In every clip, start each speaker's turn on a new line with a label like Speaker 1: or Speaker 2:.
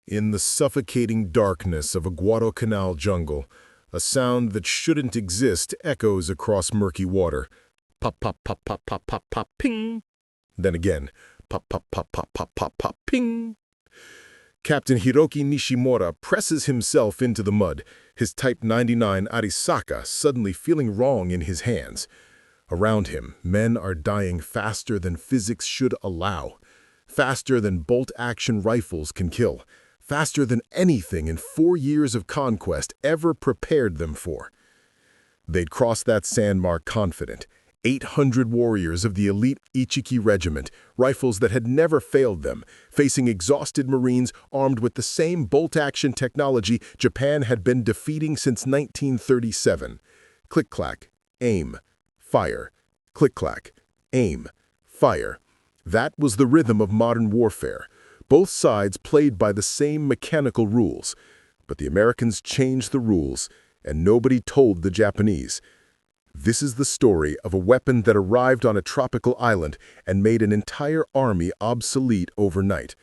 Speaker 1: In the suffocating darkness of a Guadalcanal jungle, a sound that shouldn't exist echoes across murky water. Pop, pop, pop, pop, pop, pop, pop, ping. Then again, pop, pop, pop, pop, pop, pop, pop, ping. Captain Hiroki Nishimura presses himself into the mud, his Type 99 Arisaka suddenly feeling wrong in his hands. Around him, men are dying faster than physics should allow, faster than bolt-action rifles can kill, faster than anything in 4 years of conquest ever prepared them for. They'd cross that sandmark confident, 800 warriors of the elite Ichiki regiment, rifles that had never failed them, facing exhausted Marines armed with the same bolt-action technology Japan had been defeating since 1937. Click-clack, aim, fire. Click-clack, aim, fire. That was the rhythm of modern warfare. Both sides played by the same mechanical rules. But the Americans changed the rules, and nobody told the Japanese. This is the story of a weapon that arrived on a tropical island and made an entire army obsolete overnight.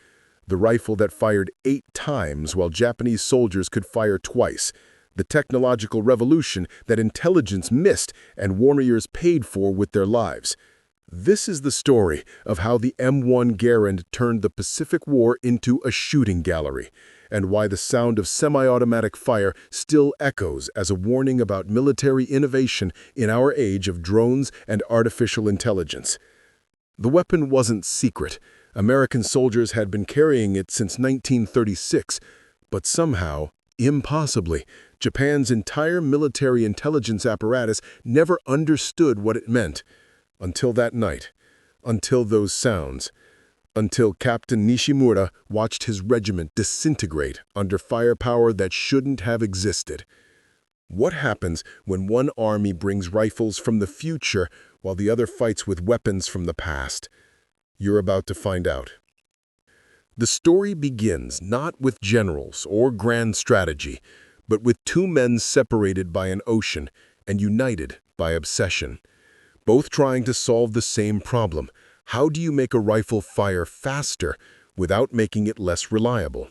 Speaker 1: The rifle that fired 8 times while Japanese soldiers could fire twice. The technological revolution that intelligence missed and warriors paid for with their lives. This is the story of how the M1 Garand turned the Pacific War into a shooting gallery, and why the sound of semi-automatic fire still echoes as a warning about military innovation in our age of drones and artificial intelligence. The weapon wasn't secret. American soldiers had been carrying it since 1936, but somehow, impossibly, Japan's entire military intelligence apparatus never understood what it meant. Until that night, until those sounds, until Captain Nishimura watched his regiment disintegrate under firepower that shouldn't have existed. What happens when one army brings rifles from the future while the other fights with weapons from the past? You're about to find out. The story begins not with generals or grand strategy, but with 2 men separated by an ocean and united by obsession. Both trying to solve the same problem. How do you make a rifle fire faster without making it less reliable?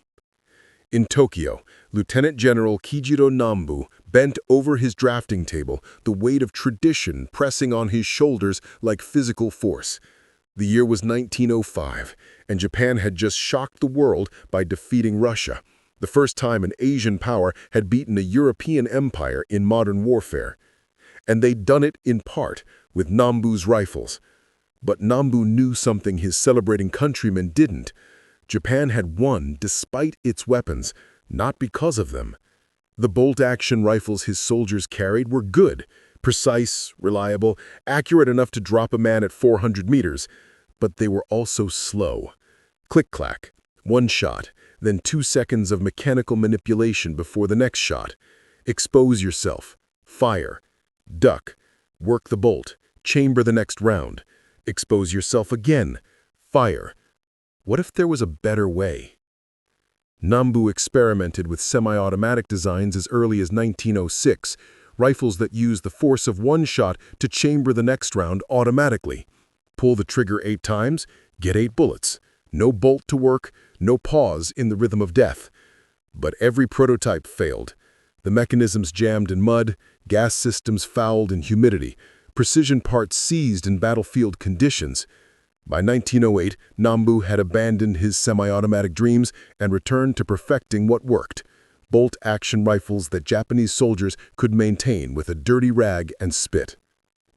Speaker 1: In Tokyo, Lieutenant General Kijiro Nambu bent over his drafting table, the weight of tradition pressing on his shoulders like physical force. The year was 1905, and Japan had just shocked the world by defeating Russia, the first time an Asian power had beaten a European empire in modern warfare. And they'd done it in part with Nambu's rifles. But Nambu knew something his celebrating countrymen didn't. Japan had won despite its weapons, not because of them. The bolt-action rifles his soldiers carried were good, precise, reliable, accurate enough to drop a man at 400 meters, but they were also slow. Click-clack, 1 shot, then 2 seconds of mechanical manipulation before the next shot. Expose yourself, fire, duck, work the bolt, chamber the next round. Expose yourself again, fire. What if there was a better way? Nambu experimented with semi-automatic designs as early as 1906, rifles that use the force of 1 shot to chamber the next round automatically. Pull the trigger 8 times, get 8 bullets. No bolt to work, no pause in the rhythm of death. But every prototype failed. The mechanisms jammed in mud, gas systems fouled in humidity, precision parts seized in battlefield conditions. By 1908, Nambu had abandoned his semi-automatic dreams and returned to perfecting what worked: bolt-action rifles that Japanese soldiers could maintain with a dirty rag and spit.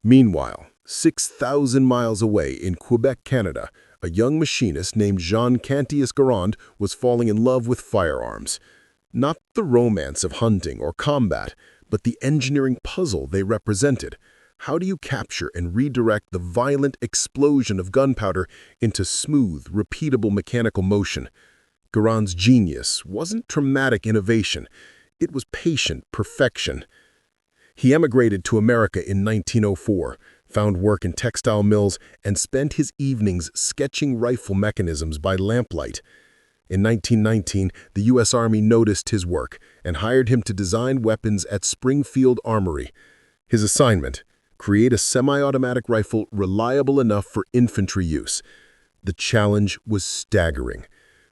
Speaker 1: Meanwhile, 6,000 miles away in Quebec, Canada, a young machinist named Jean Cantius Garand was falling in love with firearms. Not the romance of hunting or combat, but the engineering puzzle they represented. How do you capture and redirect the violent explosion of gunpowder into smooth, repeatable mechanical motion? Garand's genius wasn't dramatic innovation. It was patient perfection. He emigrated to America in 1904, found work in textile mills, and spent his evenings sketching rifle mechanisms by lamplight. In 1919, the U.S. Army noticed his work and hired him to design weapons at Springfield Armory. His assignment: create a semi-automatic rifle reliable enough for infantry use. The challenge was staggering.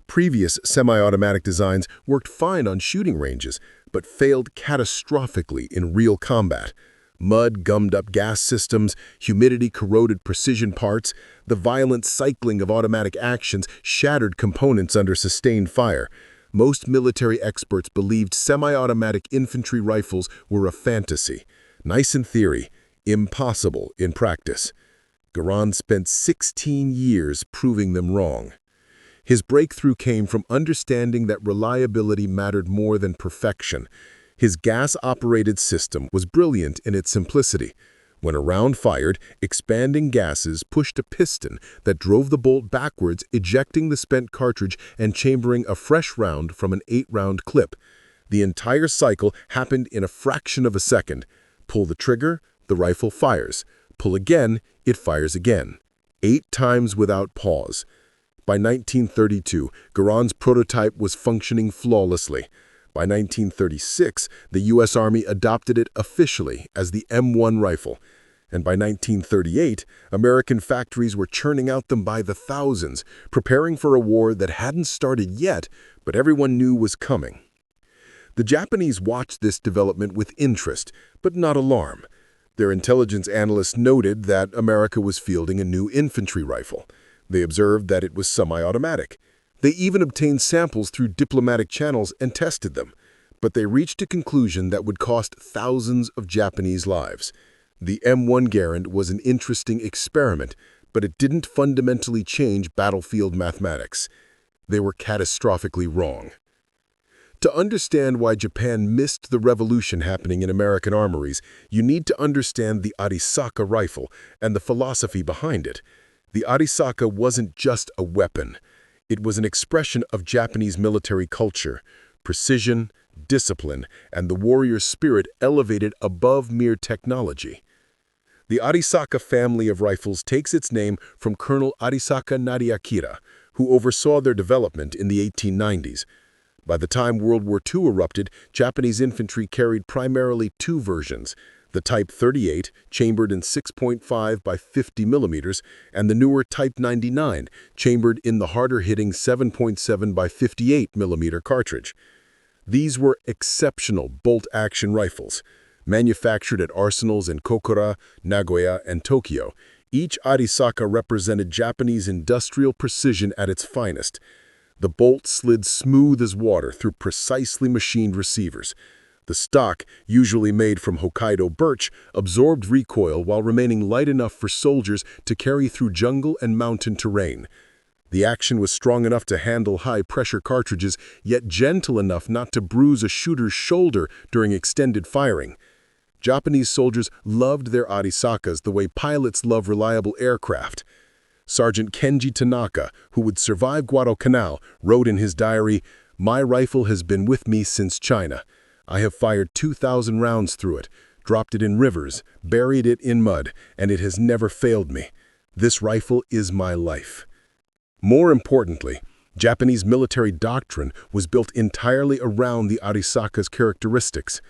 Speaker 1: Previous semi-automatic designs worked fine on shooting ranges, but failed catastrophically in real combat. Mud gummed up gas systems, humidity corroded precision parts, the violent cycling of automatic actions shattered components under sustained fire. Most military experts believed semi-automatic infantry rifles were a fantasy. Nice in theory, impossible in practice. Garand spent 16 years proving them wrong. His breakthrough came from understanding that reliability mattered more than perfection. His gas-operated system was brilliant in its simplicity. When a round fired, expanding gases pushed a piston that drove the bolt backwards, ejecting the spent cartridge and chambering a fresh round from an 8-round clip. The entire cycle happened in a fraction of a second. Pull the trigger, the rifle fires. Pull again, it fires again. 8 times without pause. By 1932, Garand's prototype was functioning flawlessly. By 1936, the U.S. Army adopted it officially as the M1 rifle. And by 1938, American factories were churning out them by the thousands, preparing for a war that hadn't started yet, but everyone knew was coming. The Japanese watched this development with interest, but not alarm. Their intelligence analysts noted that America was fielding a new infantry rifle. They observed that it was semi-automatic. They even obtained samples through diplomatic channels and tested them. But they reached a conclusion that would cost thousands of Japanese lives. The M1 Garand was an interesting experiment, but it didn't fundamentally change battlefield mathematics. They were catastrophically wrong. To understand why Japan missed the revolution happening in American armories, you need to understand the Arisaka rifle and the philosophy behind it. The Arisaka wasn't just a weapon. It was an expression of Japanese military culture, precision, discipline, and the warrior spirit elevated above mere technology. The Arisaka family of rifles takes its name from Colonel Arisaka Nariakira, who oversaw their development in the 1890s. By the time World War II erupted, Japanese infantry carried primarily 2 versions: the Type 38, chambered in 6.5 by 50 millimeters, and the newer Type 99, chambered in the harder-hitting 7.7 by 58 millimeter cartridge. These were exceptional bolt-action rifles. Manufactured at arsenals in Kokura, Nagoya, and Tokyo, each Arisaka represented Japanese industrial precision at its finest. The bolt slid smooth as water through precisely machined receivers. The stock, usually made from Hokkaido birch, absorbed recoil while remaining light enough for soldiers to carry through jungle and mountain terrain. The action was strong enough to handle high-pressure cartridges, yet gentle enough not to bruise a shooter's shoulder during extended firing. Japanese soldiers loved their Arisakas the way pilots love reliable aircraft. Sergeant Kenji Tanaka, who would survive Guadalcanal, wrote in his diary, "My rifle has been with me since China. I have fired 2,000 rounds through it, dropped it in rivers, buried it in mud, and it has never failed me. This rifle is my life." More importantly, Japanese military doctrine was built entirely around the Arisaka's characteristics.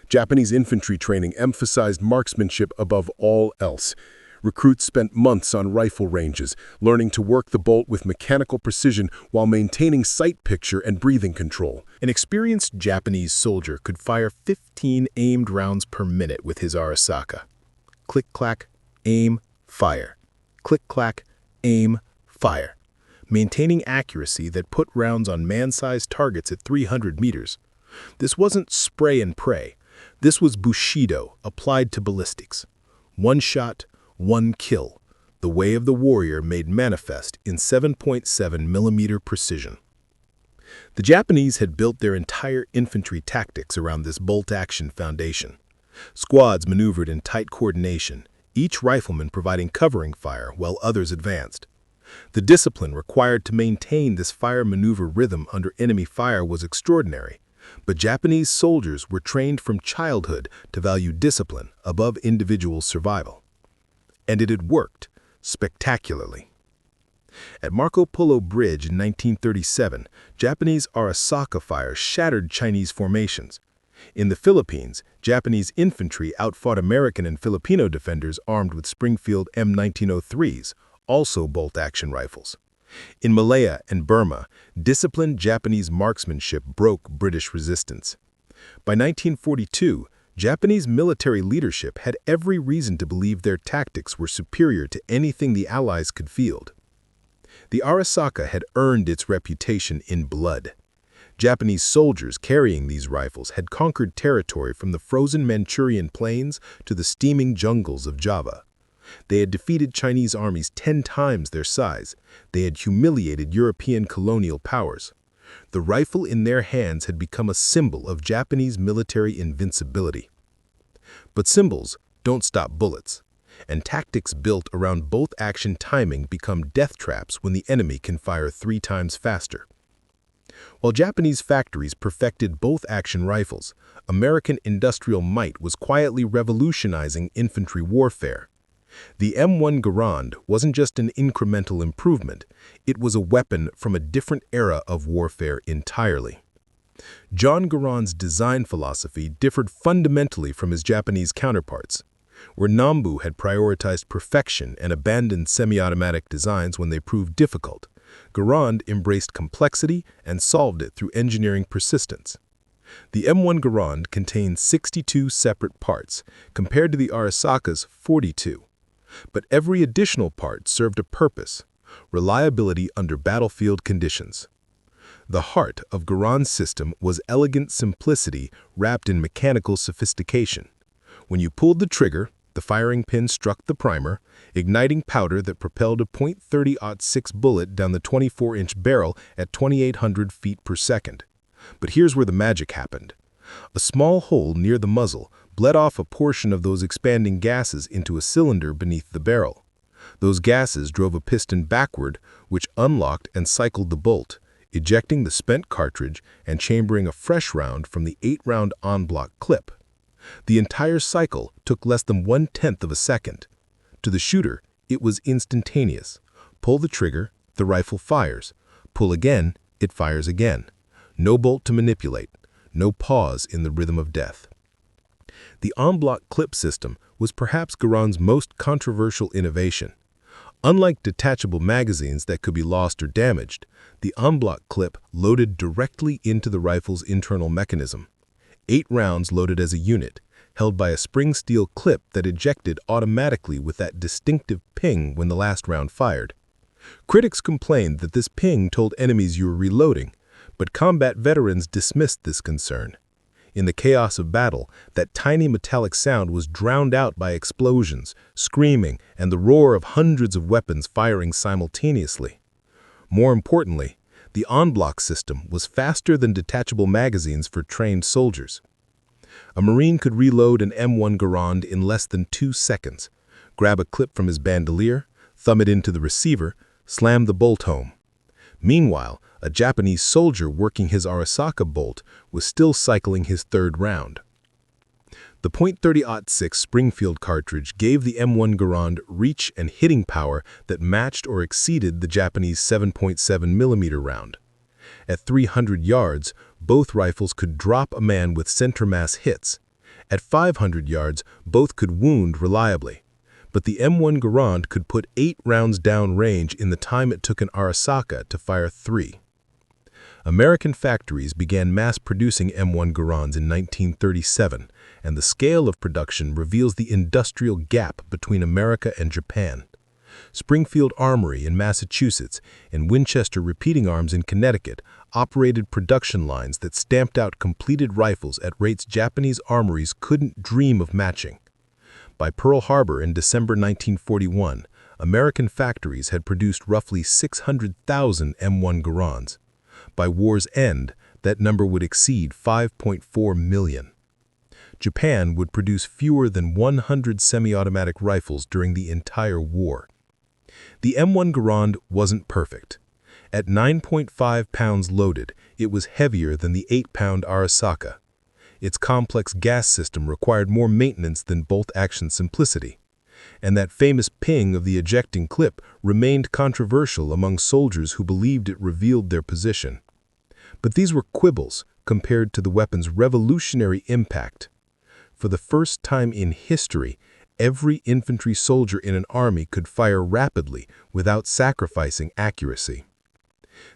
Speaker 1: Japanese infantry training emphasized marksmanship above all else. Recruits spent months on rifle ranges, learning to work the bolt with mechanical precision while maintaining sight picture and breathing control. An experienced Japanese soldier could fire 15 aimed rounds per minute with his Arisaka. Click-clack, aim, fire. Click-clack, aim, fire. Maintaining accuracy that put rounds on man-sized targets at 300 meters. This wasn't spray and pray. This was Bushido applied to ballistics. One shot, one kill, the way of the warrior made manifest in 7.7 millimeter precision. The Japanese had built their entire infantry tactics around this bolt-action foundation. Squads maneuvered in tight coordination, each rifleman providing covering fire while others advanced. The discipline required to maintain this fire maneuver rhythm under enemy fire was extraordinary, but Japanese soldiers were trained from childhood to value discipline above individual survival. And it had worked spectacularly. At Marco Polo Bridge in 1937, Japanese Arisaka fire shattered Chinese formations. In the Philippines, Japanese infantry outfought American and Filipino defenders armed with Springfield M1903s, also bolt-action rifles. In Malaya and Burma, disciplined Japanese marksmanship broke British resistance. By 1942, Japanese military leadership had every reason to believe their tactics were superior to anything the Allies could field. The Arisaka had earned its reputation in blood. Japanese soldiers carrying these rifles had conquered territory from the frozen Manchurian plains to the steaming jungles of Java. They had defeated Chinese armies 10 times their size. They had humiliated European colonial powers. The rifle in their hands had become a symbol of Japanese military invincibility. But symbols don't stop bullets, and tactics built around bolt-action timing become death traps when the enemy can fire 3 times faster. While Japanese factories perfected both-action rifles, American industrial might was quietly revolutionizing infantry warfare. The M1 Garand wasn't just an incremental improvement, it was a weapon from a different era of warfare entirely. John Garand's design philosophy differed fundamentally from his Japanese counterparts. Where Nambu had prioritized perfection and abandoned semi-automatic designs when they proved difficult, Garand embraced complexity and solved it through engineering persistence. The M1 Garand contained 62 separate parts, compared to the Arisaka's 42. But every additional part served a purpose: reliability under battlefield conditions. The heart of Garand's system was elegant simplicity wrapped in mechanical sophistication. When you pulled the trigger, the firing pin struck the primer, igniting powder that propelled a .30-06 bullet down the 24-inch barrel at 2,800 feet per second. But here's where the magic happened. A small hole near the muzzle bled off a portion of those expanding gases into a cylinder beneath the barrel. Those gases drove a piston backward, which unlocked and cycled the bolt, ejecting the spent cartridge and chambering a fresh round from the 8-round en-bloc clip. The entire cycle took less than 1/10 of a second. To the shooter, it was instantaneous. Pull the trigger, the rifle fires. Pull again, it fires again. No bolt to manipulate. No pause in the rhythm of death. The en-bloc clip system was perhaps Garand's most controversial innovation. Unlike detachable magazines that could be lost or damaged, the en-bloc clip loaded directly into the rifle's internal mechanism. 8 rounds loaded as a unit, held by a spring steel clip that ejected automatically with that distinctive ping when the last round fired. Critics complained that this ping told enemies you were reloading, but combat veterans dismissed this concern. In the chaos of battle, that tiny metallic sound was drowned out by explosions, screaming, and the roar of hundreds of weapons firing simultaneously. More importantly, the en-bloc system was faster than detachable magazines for trained soldiers. A Marine could reload an M1 Garand in less than 2 seconds, grab a clip from his bandolier, thumb it into the receiver, slam the bolt home. Meanwhile, a Japanese soldier working his Arisaka bolt was still cycling his 3rd round. The .30-06 Springfield cartridge gave the M1 Garand reach and hitting power that matched or exceeded the Japanese 7.7mm round. At 300 yards, both rifles could drop a man with center mass hits. At 500 yards, both could wound reliably. But the M1 Garand could put 8 rounds down range in the time it took an Arisaka to fire 3. American factories began mass-producing M1 Garands in 1937, and the scale of production reveals the industrial gap between America and Japan. Springfield Armory in Massachusetts and Winchester Repeating Arms in Connecticut operated production lines that stamped out completed rifles at rates Japanese armories couldn't dream of matching. By Pearl Harbor in December 1941, American factories had produced roughly 600,000 M1 Garands. By war's end, that number would exceed 5.4 million. Japan would produce fewer than 100 semi-automatic rifles during the entire war. The M1 Garand wasn't perfect. At 9.5 pounds loaded, it was heavier than the 8-pound Arisaka. Its complex gas system required more maintenance than bolt-action simplicity. And that famous ping of the ejecting clip remained controversial among soldiers who believed it revealed their position. But these were quibbles compared to the weapon's revolutionary impact. For the first time in history,
Speaker 2: every infantry soldier in an army could fire rapidly without sacrificing accuracy.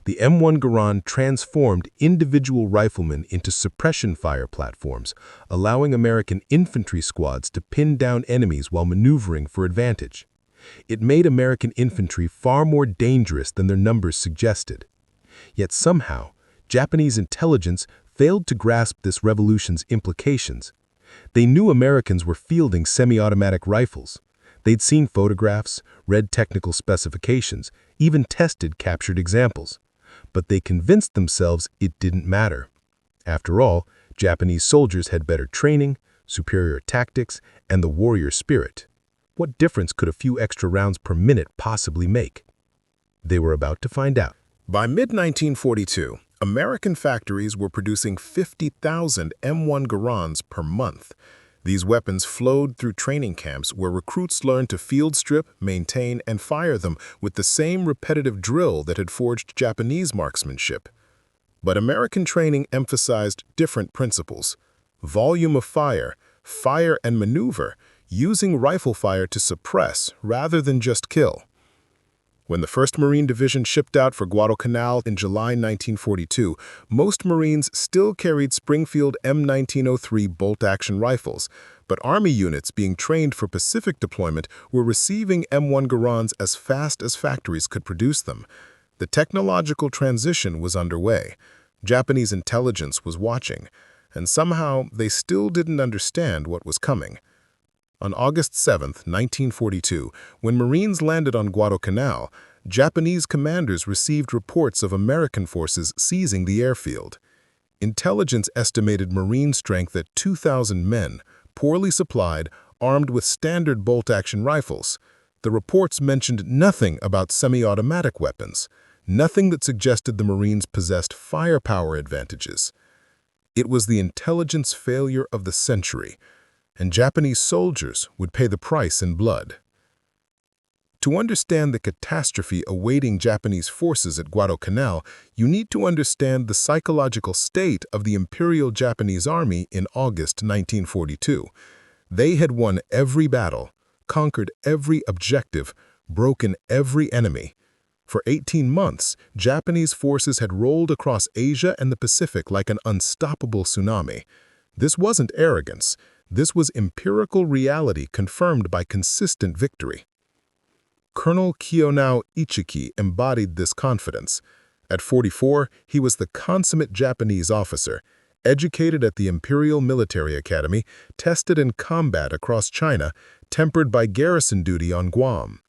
Speaker 2: The M1 Garand transformed individual riflemen into suppression fire platforms, allowing American infantry squads to pin down enemies while maneuvering for advantage. It made American infantry far more dangerous than their numbers suggested. Yet somehow, Japanese intelligence failed to grasp this revolution's implications. They knew Americans were fielding semi-automatic rifles. They'd seen photographs, read technical specifications, even tested captured examples. But they convinced themselves it didn't matter. After all, Japanese soldiers had better training, superior tactics, and the warrior spirit. What difference could a few extra rounds per minute possibly make? They were about to find out.
Speaker 1: By mid-1942, American factories were producing 50,000 M1 Garands per month. These weapons flowed through training camps where recruits learned to field strip, maintain, and fire them with the same repetitive drill that had forged Japanese marksmanship. But American training emphasized different principles: volume of fire, fire and maneuver, using rifle fire to suppress rather than just kill. When the 1st Marine Division shipped out for Guadalcanal in July 1942, most Marines still carried Springfield M1903 bolt-action rifles, but Army units being trained for Pacific deployment were receiving M1 Garands as fast as factories could produce them. The technological transition was underway. Japanese intelligence was watching, and somehow they still didn't understand what was coming. On August 7, 1942, when Marines landed on Guadalcanal, Japanese commanders received reports of American forces seizing the airfield. Intelligence estimated Marine strength at 2,000 men, poorly supplied, armed with standard bolt-action rifles. The reports mentioned nothing about semi-automatic weapons, nothing that suggested the Marines possessed firepower advantages. It was the intelligence failure of the century, and Japanese soldiers would pay the price in blood. To understand the catastrophe awaiting Japanese forces at Guadalcanal, you need to understand the psychological state of the Imperial Japanese Army in August 1942. They had won every battle, conquered every objective, broken every enemy. For 18 months, Japanese forces had rolled across Asia and the Pacific like an unstoppable tsunami. This wasn't arrogance. This was empirical reality confirmed by consistent victory. Colonel Kiyonao Ichiki embodied this confidence. At 44, he was the consummate Japanese officer, educated at the Imperial Military Academy, tested in combat across China, tempered by garrison duty on Guam.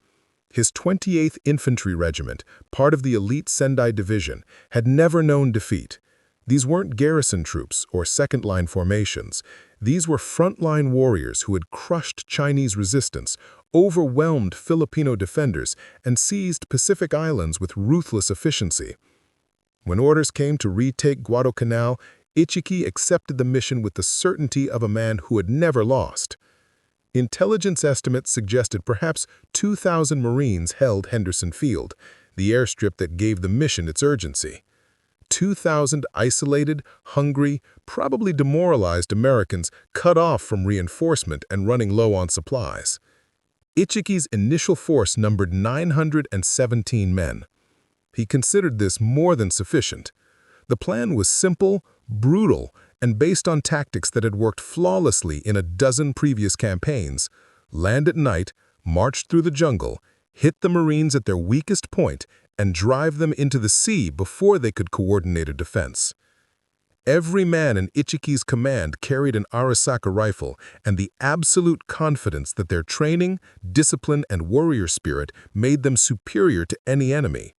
Speaker 1: His 28th Infantry Regiment, part of the elite Sendai Division, had never known defeat. These weren't garrison troops or second-line formations. These were front-line warriors who had crushed Chinese resistance, overwhelmed Filipino defenders, and seized Pacific Islands with ruthless efficiency. When orders came to retake Guadalcanal, Ichiki accepted the mission with the certainty of a man who had never lost. Intelligence estimates suggested perhaps 2,000 Marines held Henderson Field, the airstrip that gave the mission its urgency. 2,000 isolated, hungry, probably demoralized Americans cut off from reinforcement and running low on supplies. Ichiki's initial force numbered 917 men. He considered this more than sufficient. The plan was simple, brutal, and based on tactics that had worked flawlessly in a dozen previous campaigns. Land at night, march through the jungle, hit the Marines at their weakest point, and drive them into the sea before they could coordinate a defense. Every man in Ichiki's command carried an Arisaka rifle and the absolute confidence that their training, discipline, and warrior spirit made them superior to any enemy.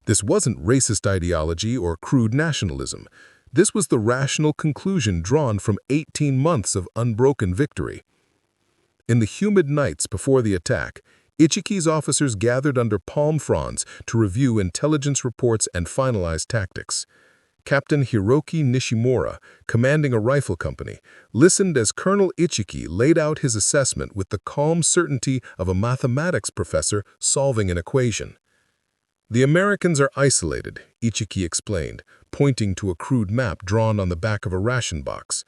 Speaker 1: This wasn't racist ideology or crude nationalism. This was the rational conclusion drawn from 18 months of unbroken victory. In the humid nights before the attack, Ichiki's officers gathered under palm fronds to review intelligence reports and finalize tactics. Captain Hiroki Nishimura, commanding a rifle company, listened as Colonel Ichiki laid out his assessment with the calm certainty of a mathematics professor solving an equation. "The Americans are isolated," Ichiki explained, pointing to a crude map drawn on the back of a ration box.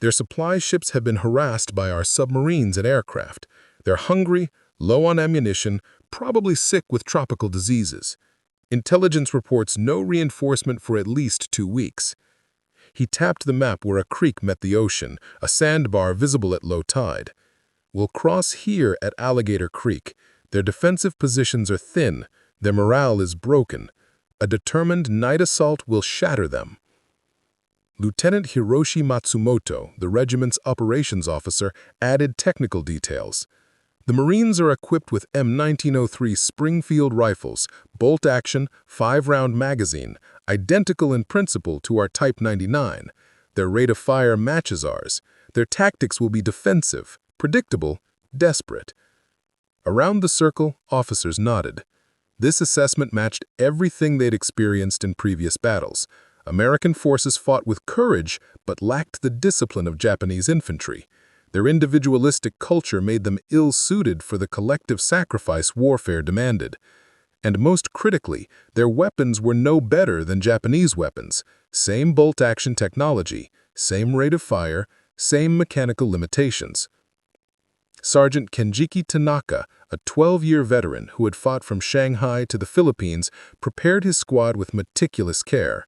Speaker 2: Their supply ships have been harassed by our submarines and aircraft. They're hungry, low on ammunition, probably sick with tropical diseases. Intelligence reports no reinforcement for at least 2 weeks. He tapped the map where a creek met the ocean, a sandbar visible at low tide. We'll cross here at Alligator Creek. Their defensive positions are thin. Their morale is broken. A determined night assault will shatter them. Lieutenant Hiroshi Matsumoto, the regiment's operations officer, added technical details. The Marines are equipped with M1903 Springfield rifles, bolt-action, 5-round magazine, identical in principle to our Type 99. Their rate of fire matches ours. Their tactics will be defensive, predictable, desperate. Around the circle, officers nodded. This assessment matched everything they'd experienced in previous battles. American forces fought with courage but lacked the discipline of Japanese infantry. Their individualistic culture made them ill-suited for the collective sacrifice warfare demanded. And most critically, their weapons were no better than Japanese weapons. Same bolt-action technology, same rate of fire, same mechanical limitations. Sergeant Kenjiki Tanaka, a 12-year veteran who had fought from Shanghai to the Philippines, prepared his squad with meticulous care.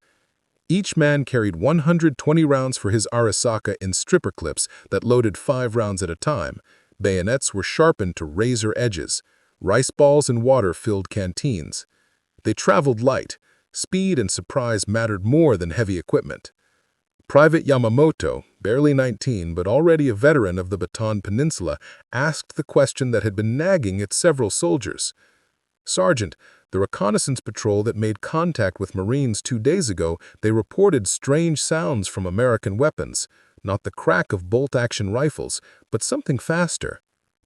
Speaker 2: Each man carried 120 rounds for his Arisaka in stripper clips that loaded 5 rounds at a time. Bayonets were sharpened to razor edges. Rice balls and water filled canteens. They traveled light. Speed and surprise mattered more than heavy equipment. Private Yamamoto, barely 19 but already a veteran of the Bataan Peninsula, asked the question that had been nagging at several soldiers. "Sergeant, the reconnaissance patrol that made contact with Marines 2 days ago, they reported strange sounds from American weapons. Not the crack of bolt-action rifles, but something faster.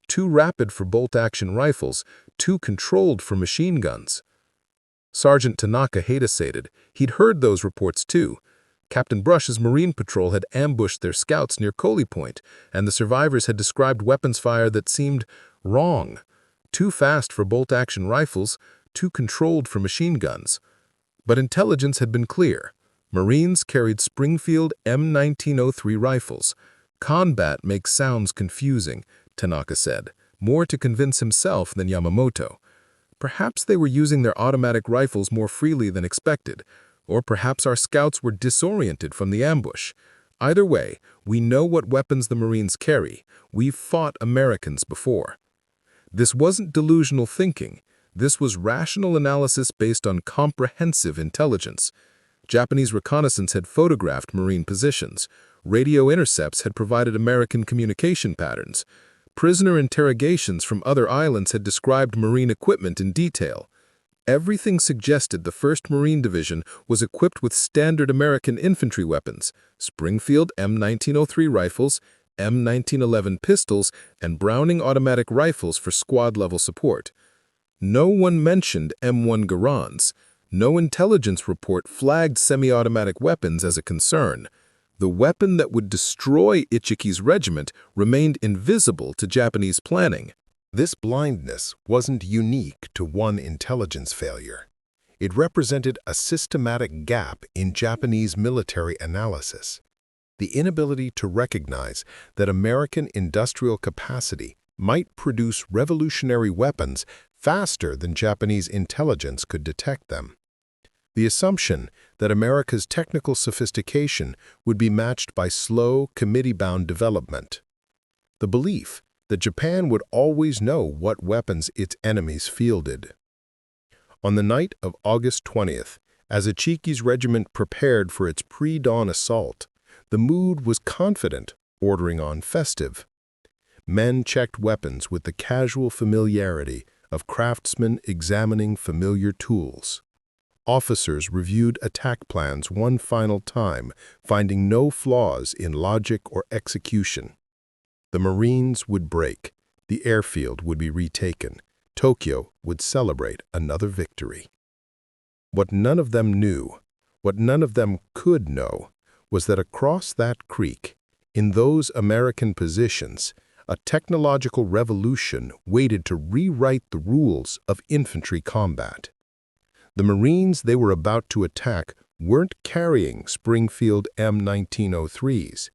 Speaker 2: Too rapid for bolt-action rifles, too controlled for machine guns." Sergeant Tanaka hesitated. He'd heard those reports too. Captain Brush's Marine Patrol had ambushed their scouts near Coley Point, and the survivors had described weapons fire that seemed wrong. Too fast for bolt-action rifles, too controlled for machine guns. But intelligence had been clear. Marines carried Springfield M1903 rifles. "Combat makes sounds confusing," Tanaka said, more to convince himself than Yamamoto. Perhaps they were using their automatic rifles more freely than expected, or perhaps our scouts were disoriented from the ambush. Either way, we know what weapons the Marines carry. We've fought Americans before. This wasn't delusional thinking. This was rational analysis based on comprehensive intelligence. Japanese reconnaissance had photographed Marine positions. Radio intercepts had provided American communication patterns. Prisoner interrogations from other islands had described Marine equipment in detail. Everything suggested the 1st Marine Division was equipped with standard American infantry weapons, Springfield M1903 rifles, M1911 pistols, and Browning automatic rifles for squad-level support. No one mentioned M1 Garands. No intelligence report flagged semi-automatic weapons as a concern. The weapon that would destroy Ichiki's regiment remained invisible to Japanese planning.
Speaker 1: This blindness wasn't unique to one intelligence failure. It represented a systematic gap in Japanese military analysis. The inability to recognize that American industrial capacity might produce revolutionary weapons faster than Japanese intelligence could detect them. The assumption that America's technical sophistication would be matched by slow, committee-bound development. The belief that Japan would always know what weapons its enemies fielded. On the night of August 20th, as Ichiki's regiment prepared for its pre-dawn assault, the mood was confident, bordering on festive. Men checked weapons with the casual familiarity of craftsmen examining familiar tools. Officers reviewed attack plans one final time, finding no flaws in logic or execution. The Marines would break, the airfield would be retaken, Tokyo would celebrate another victory. What none of them knew, what none of them could know, was that across that creek, in those American positions, a technological revolution waited to rewrite the rules of infantry combat. The Marines they were about to attack weren't carrying Springfield M1903s.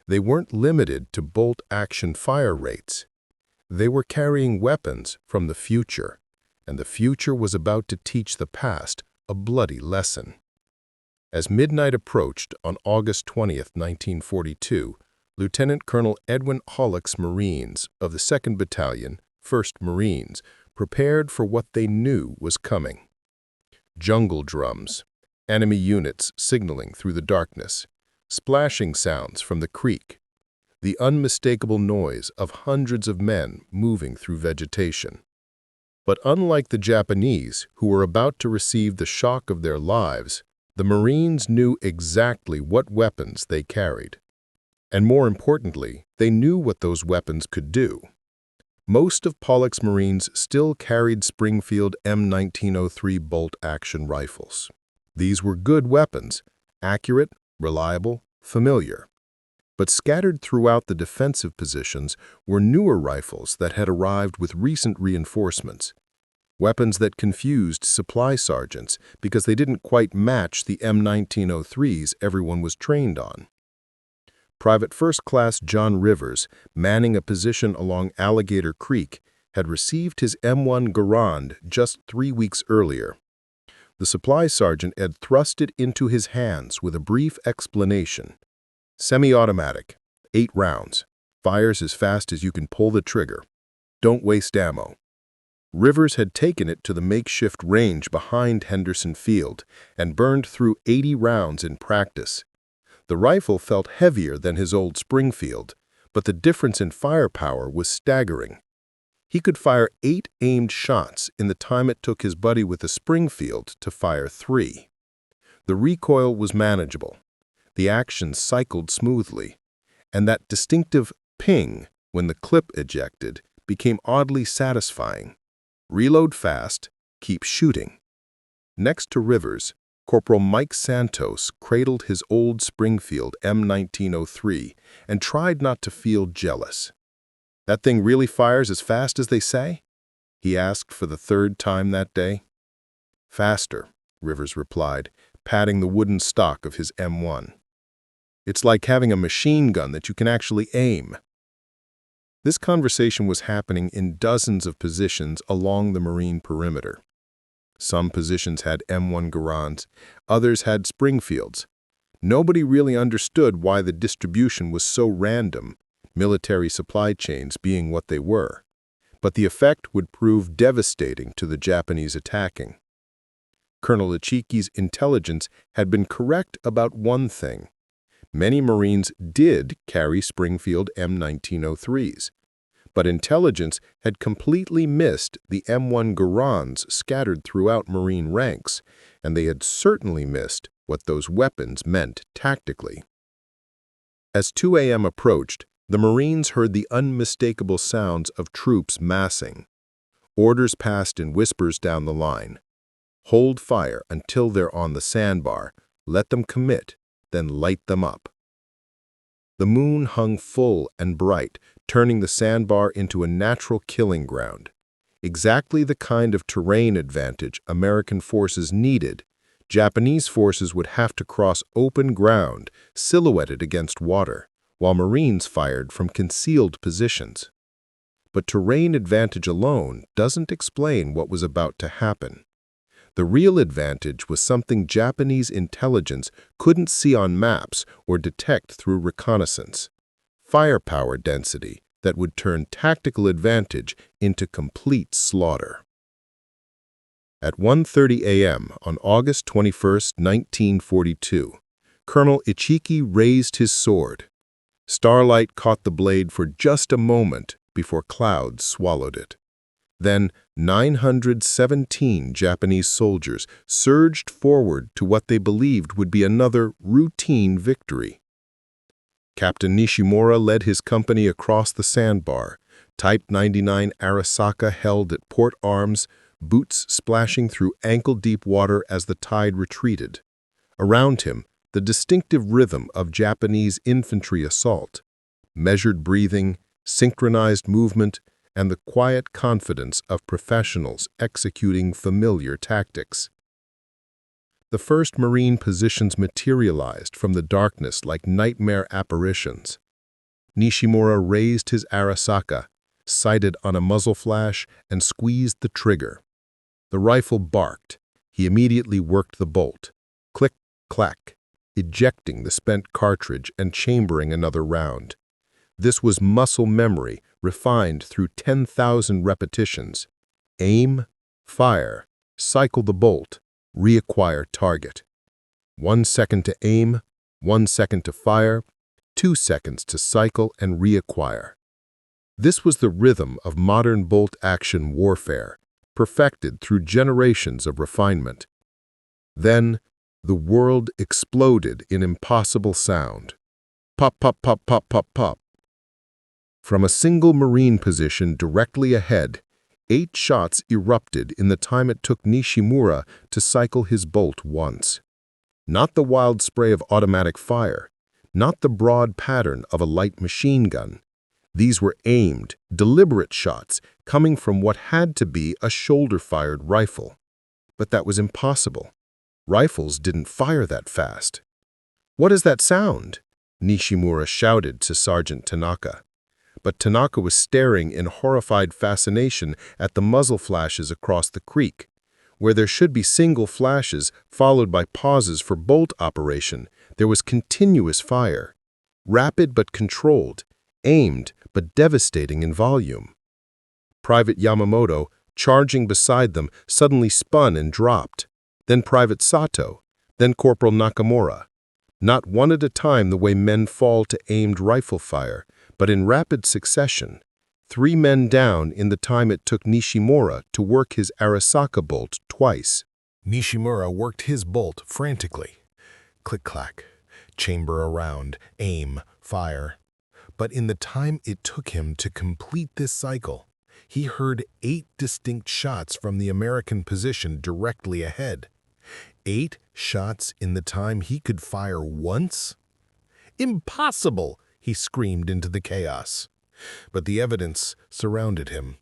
Speaker 2: They weren't limited to bolt-action fire rates. They were carrying weapons from the future, and the future was about to teach the past a bloody lesson. As midnight approached on August 20th, 1942, Lieutenant Colonel Edwin Hollick's Marines of the 2nd Battalion, 1st Marines, prepared for what they knew was coming. Jungle drums, enemy units signaling through the darkness, splashing sounds from the creek, the unmistakable noise of hundreds of men moving through vegetation. But unlike the Japanese, who were about to receive the shock of their lives, the Marines knew exactly what weapons they carried. And more importantly, they knew what those weapons could do. Most of Pollock's Marines still carried Springfield M1903 bolt-action rifles. These were good weapons, accurate, reliable, familiar. But scattered throughout the defensive positions were newer rifles that had arrived with recent reinforcements. Weapons that confused supply sergeants because they didn't quite match the M1903s everyone was trained on. Private First Class John Rivers, manning a position along Alligator Creek, had received his M1 Garand just 3 weeks earlier. The supply sergeant had thrust it into his hands with a brief explanation. Semi-automatic, 8 rounds, fires as fast as you can pull the trigger. Don't waste ammo. Rivers had taken it to the makeshift range behind Henderson Field and burned through 80 rounds in practice. The rifle felt heavier than his old Springfield, but the difference in firepower was staggering. He could fire 8 aimed shots in the time it took his buddy with the Springfield to fire 3. The recoil was manageable. The action cycled smoothly, and that distinctive ping when the clip ejected became oddly satisfying. Reload fast, keep shooting. Next to Rivers, Corporal Mike Santos cradled his old Springfield M1903 and tried not to feel jealous. "That thing really fires as fast as they say?" he asked for the 3rd time that day. "Faster," Rivers replied, patting the wooden stock of his M1. "It's like having a machine gun that you can actually aim." This conversation was happening in dozens of positions along the Marine perimeter. Some positions had M1 Garands, others had Springfields. Nobody really understood why the distribution was so random, military supply chains being what they were. But the effect would prove devastating to the Japanese attacking. Colonel Ichiki's intelligence had been correct about one thing. Many Marines did carry Springfield M1903s. But intelligence had completely missed the M1 Garands scattered throughout Marine ranks, and they had certainly missed what those weapons meant tactically. As 2 a.m. approached, the Marines heard the unmistakable sounds of troops massing. Orders passed in whispers down the line. Hold fire until they're on the sandbar, let them commit, then light them up. The moon hung full and bright, turning the sandbar into a natural killing ground. Exactly the kind of terrain advantage American forces needed. Japanese forces would have to cross open ground, silhouetted against water, while Marines fired from concealed positions. But terrain advantage alone doesn't explain what was about to happen. The real advantage was something Japanese intelligence couldn't see on maps or detect through reconnaissance: firepower density that would turn tactical advantage into complete slaughter. At 1:30 a.m. on August 21, 1942, Colonel Ichiki raised his sword. Starlight caught the blade for just a moment before clouds swallowed it. Then 917 Japanese soldiers surged forward to what they believed would be another routine victory. Captain Nishimura led his company across the sandbar, Type 99 Arisaka held at port arms, boots splashing through ankle-deep water as the tide retreated. Around him, the distinctive rhythm of Japanese infantry assault, measured breathing, synchronized movement, and the quiet confidence of professionals executing familiar tactics. The 1st Marine positions materialized from the darkness like nightmare apparitions. Nishimura raised his Arisaka, sighted on a muzzle flash, and squeezed the trigger. The rifle barked. He immediately worked the bolt. Click, clack, ejecting the spent cartridge and chambering another round. This was muscle memory, refined through 10,000 repetitions. Aim, fire, cycle the bolt, reacquire target. 1 second to aim, 1 second to fire, 2 seconds to cycle and reacquire. This was the rhythm of modern bolt-action warfare, perfected through generations of refinement. Then, the world exploded in impossible sound. Pop, pop, pop, pop, pop, pop. From a single Marine position directly ahead, 8 shots erupted in the time it took Nishimura to cycle his bolt once. Not the wild spray of automatic fire, not the broad pattern of a light machine gun. These were aimed, deliberate shots coming from what had to be a shoulder-fired rifle. But that was impossible. Rifles didn't fire that fast. "What is that sound?" Nishimura shouted to Sergeant Tanaka. But Tanaka was staring in horrified fascination at the muzzle flashes across the creek. Where there should be single flashes followed by pauses for bolt operation, there was continuous fire. Rapid but controlled, aimed but devastating in volume. Private Yamamoto, charging beside them, suddenly spun and dropped. Then Private Sato, then Corporal Nakamura. Not one at a time the way men fall to aimed rifle fire, but in rapid succession. 3 men down in the time it took Nishimura to work his Arisaka bolt twice.
Speaker 1: Nishimura worked his bolt frantically. Click-clack, chamber around, aim, fire. But in the time it took him to complete this cycle, he heard 8 distinct shots from the American position directly ahead. 8 shots in the time he could fire once? Impossible! He screamed into the chaos. But the evidence surrounded him.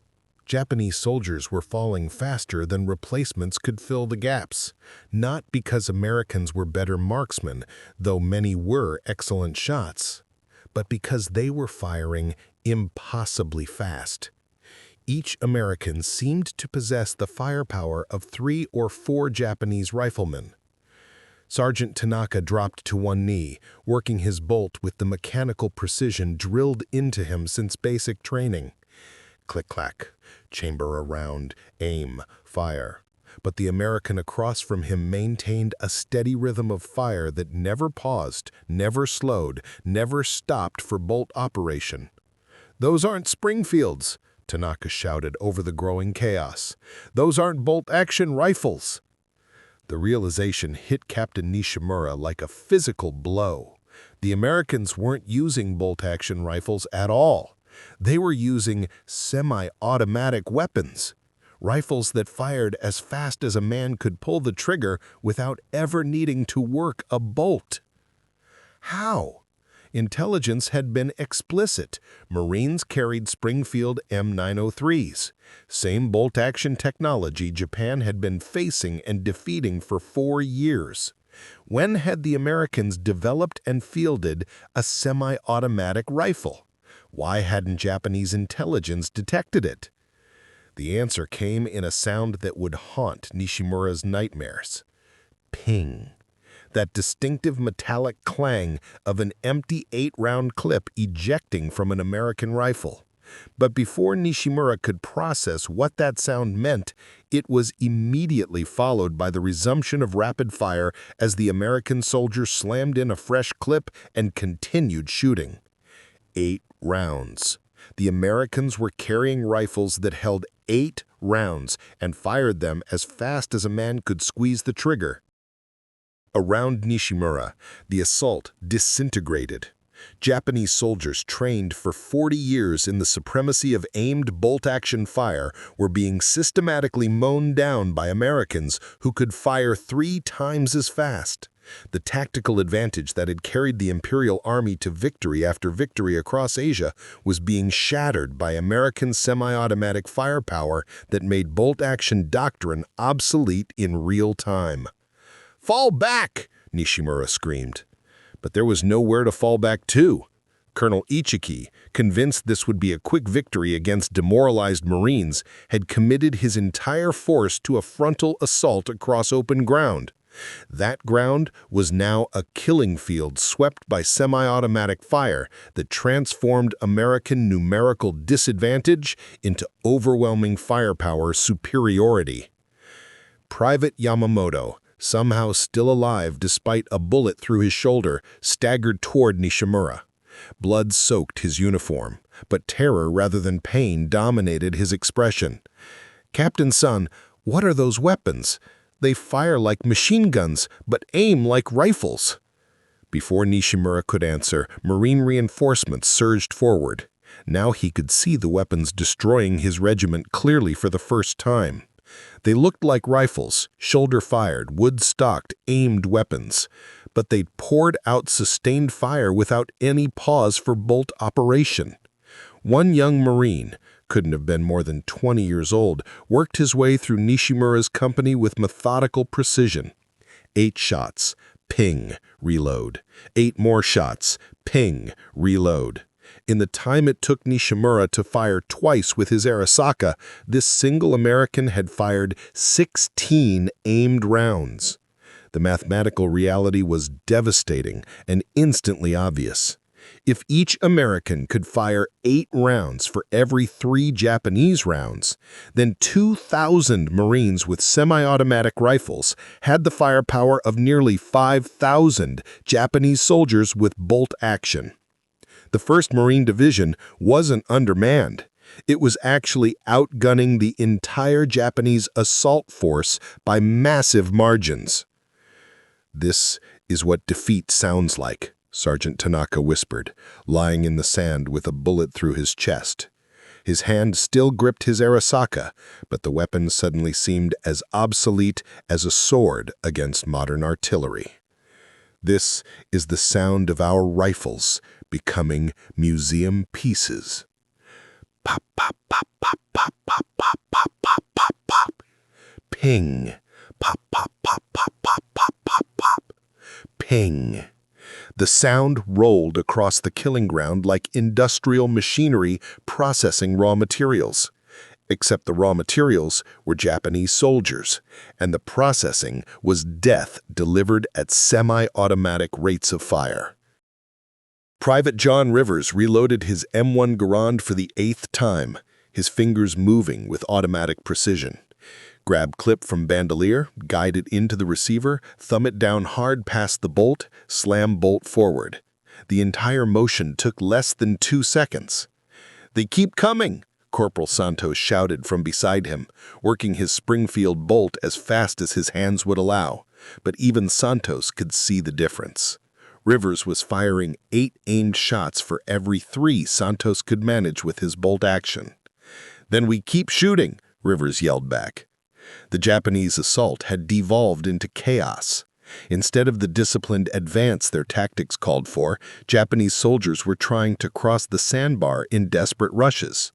Speaker 1: Japanese soldiers were falling faster than replacements could fill the gaps, not because Americans were better marksmen, though many were excellent shots, but because they were firing impossibly fast. Each American seemed to possess the firepower of 3 or 4 Japanese riflemen. Sergeant Tanaka dropped to one knee, working his bolt with the mechanical precision drilled into him since basic training. Click-clack, chamber around, aim, fire. But the American across from him maintained a steady rhythm of fire that never paused, never slowed, never stopped for bolt operation. "Those aren't Springfields," Tanaka shouted over the growing chaos. "Those aren't bolt-action rifles." The realization hit Captain Nishimura like a physical blow. The Americans weren't using bolt-action rifles at all. They were using semi-automatic weapons, rifles that fired as fast as a man could pull the trigger without ever needing to work a bolt. How? Intelligence had been explicit. Marines carried Springfield M903s. Same bolt-action technology Japan had been facing and defeating for 4 years. When had the Americans developed and fielded a semi-automatic rifle? Why hadn't Japanese intelligence detected it? The answer came in a sound that would haunt Nishimura's nightmares. Ping. That distinctive metallic clang of an empty 8-round clip ejecting from an American rifle. But before Nishimura could process what that sound meant, it was immediately followed by the resumption of rapid fire as the American soldier slammed in a fresh clip and continued shooting. 8 rounds. The Americans were carrying rifles that held 8 rounds and fired them as fast as a man could squeeze the trigger. Around Nishimura, the assault disintegrated. Japanese soldiers trained for 40 years in the supremacy of aimed bolt-action fire were being systematically mown down by Americans who could fire 3 times as fast. The tactical advantage that had carried the Imperial Army to victory after victory across Asia was being shattered by American semi-automatic firepower that made bolt-action doctrine obsolete in real time. "Fall back!" Nishimura screamed. But there was nowhere to fall back to.
Speaker 2: Colonel Ichiki, convinced this would be a quick victory against demoralized Marines, had committed his entire force to a frontal assault across open ground. That ground was now a killing field swept by semi-automatic fire that transformed American numerical disadvantage into overwhelming firepower superiority. Private Yamamoto, somehow still alive despite a bullet through his shoulder, staggered toward Nishimura. Blood soaked his uniform, but terror rather than pain dominated his expression. "Captain Son, what are those weapons? They fire like machine guns, but aim like rifles." Before Nishimura could answer, Marine reinforcements surged forward. Now he could see the weapons destroying his regiment clearly for the first time. They looked like rifles, shoulder-fired, wood-stocked, aimed weapons, but they'd poured out sustained fire without any pause for bolt operation. One young Marine, couldn't have been more than 20 years old, worked his way through Nishimura's company with methodical precision. 8 shots, ping, reload. 8 more shots, ping, reload. In the time it took Nishimura to fire twice with his Arisaka, this single American had fired 16 aimed rounds. The mathematical reality was devastating and instantly obvious. If each American could fire 8 rounds for every 3 Japanese rounds, then 2,000 Marines with semi-automatic rifles had the firepower of nearly 5,000 Japanese soldiers with bolt action. The 1st Marine Division wasn't undermanned. It was actually outgunning the entire Japanese assault force by massive margins. "This is what defeat sounds like," Sergeant Tanaka whispered, lying in the sand with a bullet through his chest. His hand still gripped his Arisaka, but the weapon suddenly seemed as obsolete as a sword against modern artillery. "This is the sound of our rifles becoming museum pieces." Pop, pop, pop, pop, pop, pop, pop, pop, pop, pop, pop. Ping. Pop, pop, pop, pop, pop, pop, pop, pop. Ping. The sound rolled across the killing ground like industrial machinery processing raw materials. Except the raw materials were Japanese soldiers, and the processing was death delivered at semi-automatic rates of fire. Private John Rivers reloaded his M1 Garand for the 8th time, his fingers moving with automatic precision. Grab clip from bandolier, guide it into the receiver, thumb it down hard past the bolt, slam bolt forward. The entire motion took less than 2 seconds. "They keep coming!" Corporal Santos shouted from beside him, working his Springfield bolt as fast as his hands would allow. But even Santos could see the difference. Rivers was firing 8 aimed shots for every 3 Santos could manage with his bolt action. "Then we keep shooting," Rivers yelled back. The Japanese assault had devolved into chaos. Instead of the disciplined advance their tactics called for, Japanese soldiers were trying to cross the sandbar in desperate rushes.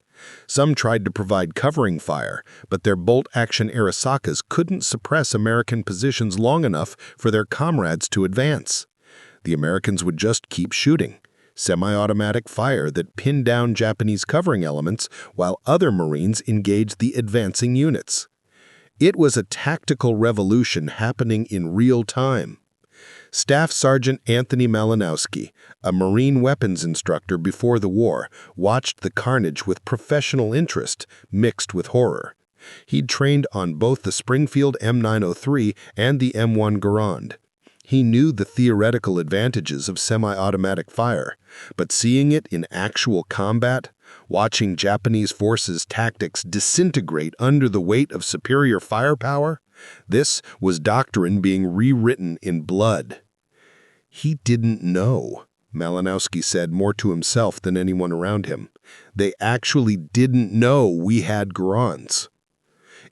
Speaker 2: Some tried to provide covering fire, but their bolt-action Arisakas couldn't suppress American positions long enough for their comrades to advance. The Americans would just keep shooting, semi-automatic fire that pinned down Japanese covering elements while other Marines engaged the advancing units. It was a tactical revolution happening in real time. Staff Sergeant Anthony Malinowski, a Marine weapons instructor before the war, watched the carnage with professional interest mixed with horror. He'd trained on both the Springfield M903 and the M1 Garand. He knew the theoretical advantages of semi-automatic fire, but seeing it in actual combat, watching Japanese forces' tactics disintegrate under the weight of superior firepower, this was doctrine being rewritten in blood. "He didn't know," Malinowski said more to himself than anyone around him. "They actually didn't know we had Garands."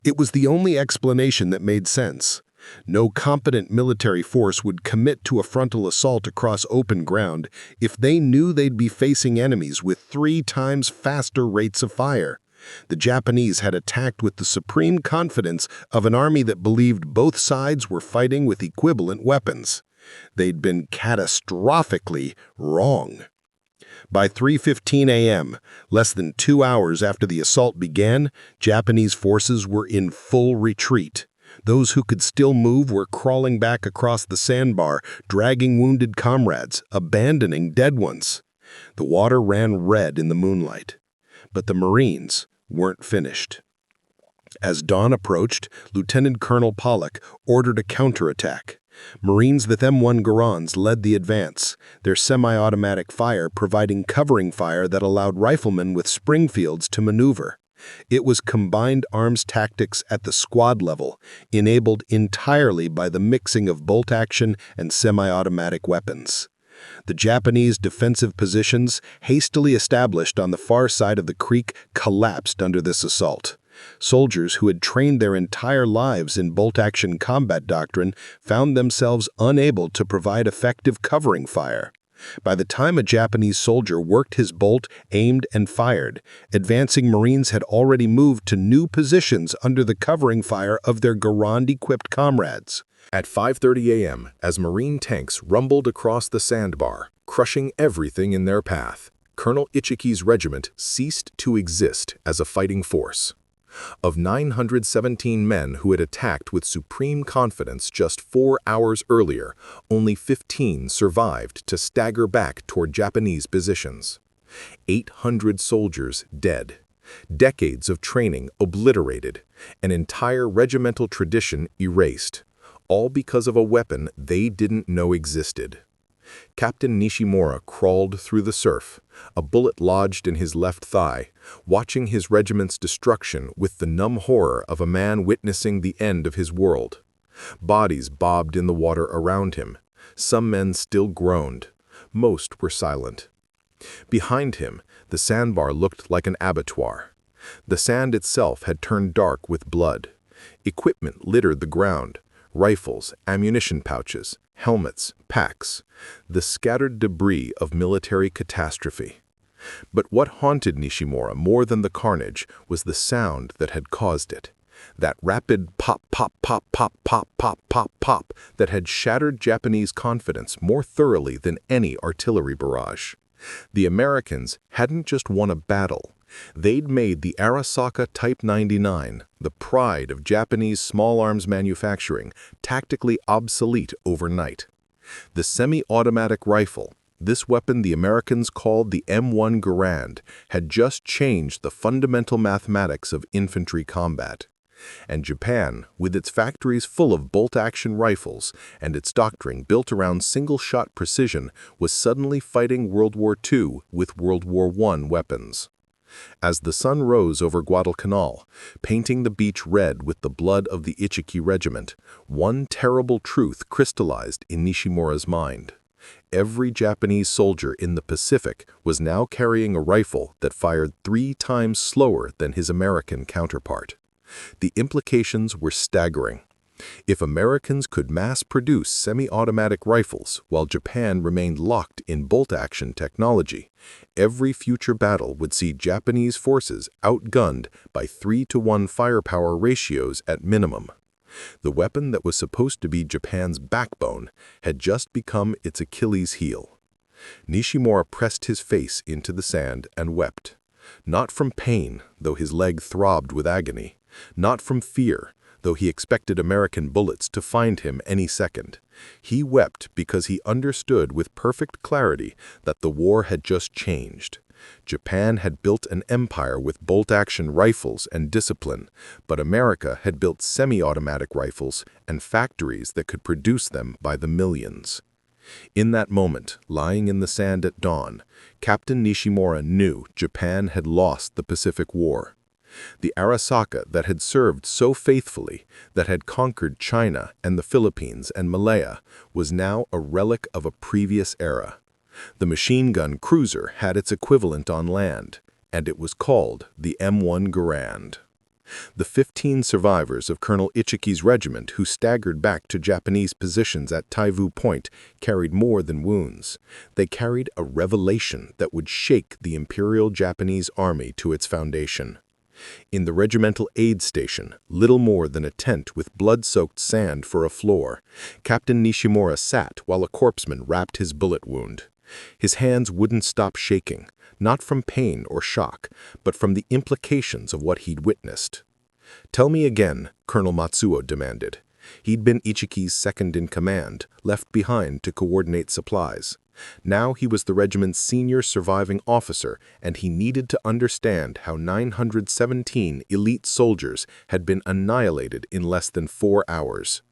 Speaker 2: It was the only explanation that made sense. No competent military force would commit to a frontal assault across open ground if they knew they'd be facing enemies with 3 times faster rates of fire. The Japanese had attacked with the supreme confidence of an army that believed both sides were fighting with equivalent weapons. They'd been catastrophically wrong. By 3:15 a.m., less than 2 hours after the assault began, Japanese forces were in full retreat. Those who could still move were crawling back across the sandbar, dragging wounded comrades, abandoning dead ones. The water ran red in the moonlight. But the Marines weren't finished. As dawn approached, Lieutenant Colonel Pollock ordered a counterattack. Marines with M1 Garands led the advance, their semi-automatic fire providing covering fire that allowed riflemen with Springfields to maneuver. It was combined arms tactics at the squad level, enabled entirely by the mixing of bolt-action and semi-automatic weapons. The Japanese defensive positions, hastily established on the far side of the creek, collapsed under this assault. Soldiers who had trained their entire lives in bolt-action combat doctrine found themselves unable to provide effective covering fire. By the time a Japanese soldier worked his bolt, aimed, and fired, advancing Marines had already moved to new positions under the covering fire of their Garand-equipped comrades.
Speaker 1: At 5:30 a.m., as Marine tanks rumbled across the sandbar, crushing everything in their path, Colonel Ichiki's regiment ceased to exist as a fighting force. Of 917 men who had attacked with supreme confidence just 4 hours earlier, only 15 survived to stagger back toward Japanese positions. 800 soldiers dead. Decades of training obliterated. An entire regimental tradition erased. All because of a weapon they didn't know existed. Captain Nishimura crawled through the surf, a bullet lodged in his left thigh, watching his regiment's destruction with the numb horror of a man witnessing the end of his world. Bodies bobbed in the water around him. Some men still groaned. Most were silent. Behind him, the sandbar looked like an abattoir. The sand itself had turned dark with blood. Equipment littered the ground. Rifles, ammunition pouches, helmets, packs, the scattered debris of military catastrophe. But what haunted Nishimura more than the carnage was the sound that had caused it. That rapid pop, pop, pop, pop, pop, pop, pop, pop that had shattered Japanese confidence more thoroughly than any artillery barrage. The Americans hadn't just won a battle. They'd made the Arisaka Type 99, the pride of Japanese small arms manufacturing, tactically obsolete overnight. The semi-automatic rifle, this weapon the Americans called the M1 Garand, had just changed the fundamental mathematics of infantry combat. And Japan, with its factories full of bolt-action rifles and its doctrine built around single-shot precision, was suddenly fighting World War II with World War I weapons. As the sun rose over Guadalcanal, painting the beach red with the blood of the Ichiki regiment, one terrible truth crystallized in Nishimura's mind. Every Japanese soldier in the Pacific was now carrying a rifle that fired 3 times slower than his American counterpart. The implications were staggering. If Americans could mass-produce semi-automatic rifles while Japan remained locked in bolt-action technology, every future battle would see Japanese forces outgunned by 3-to-1 firepower ratios at minimum. The weapon that was supposed to be Japan's backbone had just become its Achilles heel. Nishimura pressed his face into the sand and wept. Not from pain, though his leg throbbed with agony. Not from fear, though he expected American bullets to find him any second. He wept because he understood with perfect clarity that the war had just changed. Japan had built an empire with bolt-action rifles and discipline, but America had built semi-automatic rifles and factories that could produce them by the millions. In that moment, lying in the sand at dawn, Captain Nishimura knew Japan had lost the Pacific War. The Arisaka that had served so faithfully, that had conquered China and the Philippines and Malaya, was now a relic of a previous era. The machine gun cruiser had its equivalent on land, and it was called the M1 Garand. The 15 survivors of Colonel Ichiki's regiment who staggered back to Japanese positions at Taivu Point carried more than wounds. They carried a revelation that would shake the Imperial Japanese Army to its foundation. In the regimental aid station, little more than a tent with blood-soaked sand for a floor, Captain Nishimura sat while a corpsman wrapped his bullet wound.
Speaker 2: His hands wouldn't stop shaking, not from pain or shock, but from the implications of what he'd witnessed. "Tell me again," Colonel Matsuo demanded. He'd been Ichiki's second-in-command, left behind to coordinate supplies. Now he was the regiment's senior surviving officer, and he needed to understand how 917 elite soldiers had been annihilated in less than 4 hours.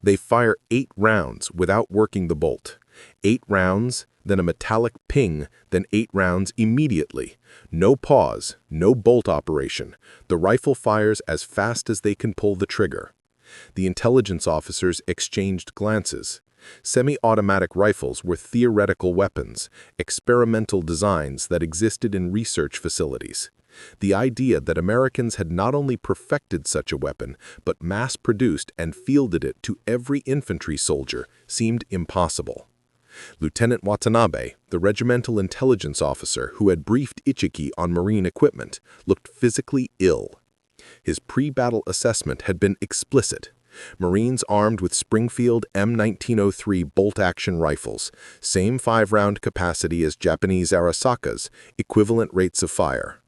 Speaker 2: They fire 8 rounds without working the bolt. 8 rounds, then a metallic ping, then 8 rounds immediately. No pause, no bolt operation. The rifle fires as fast as they can pull the trigger. The intelligence officers exchanged glances. Semi-automatic rifles were theoretical weapons, experimental designs that existed in research facilities. The idea that Americans had not only perfected such a weapon, but mass-produced and fielded it to every infantry soldier seemed impossible. Lieutenant Watanabe, the regimental intelligence officer who had briefed Ichiki on marine equipment, looked physically ill. His pre-battle assessment had been explicit. Marines armed with Springfield M1903 bolt-action rifles, same 5-round capacity as Japanese Arisakas, equivalent rates of fire.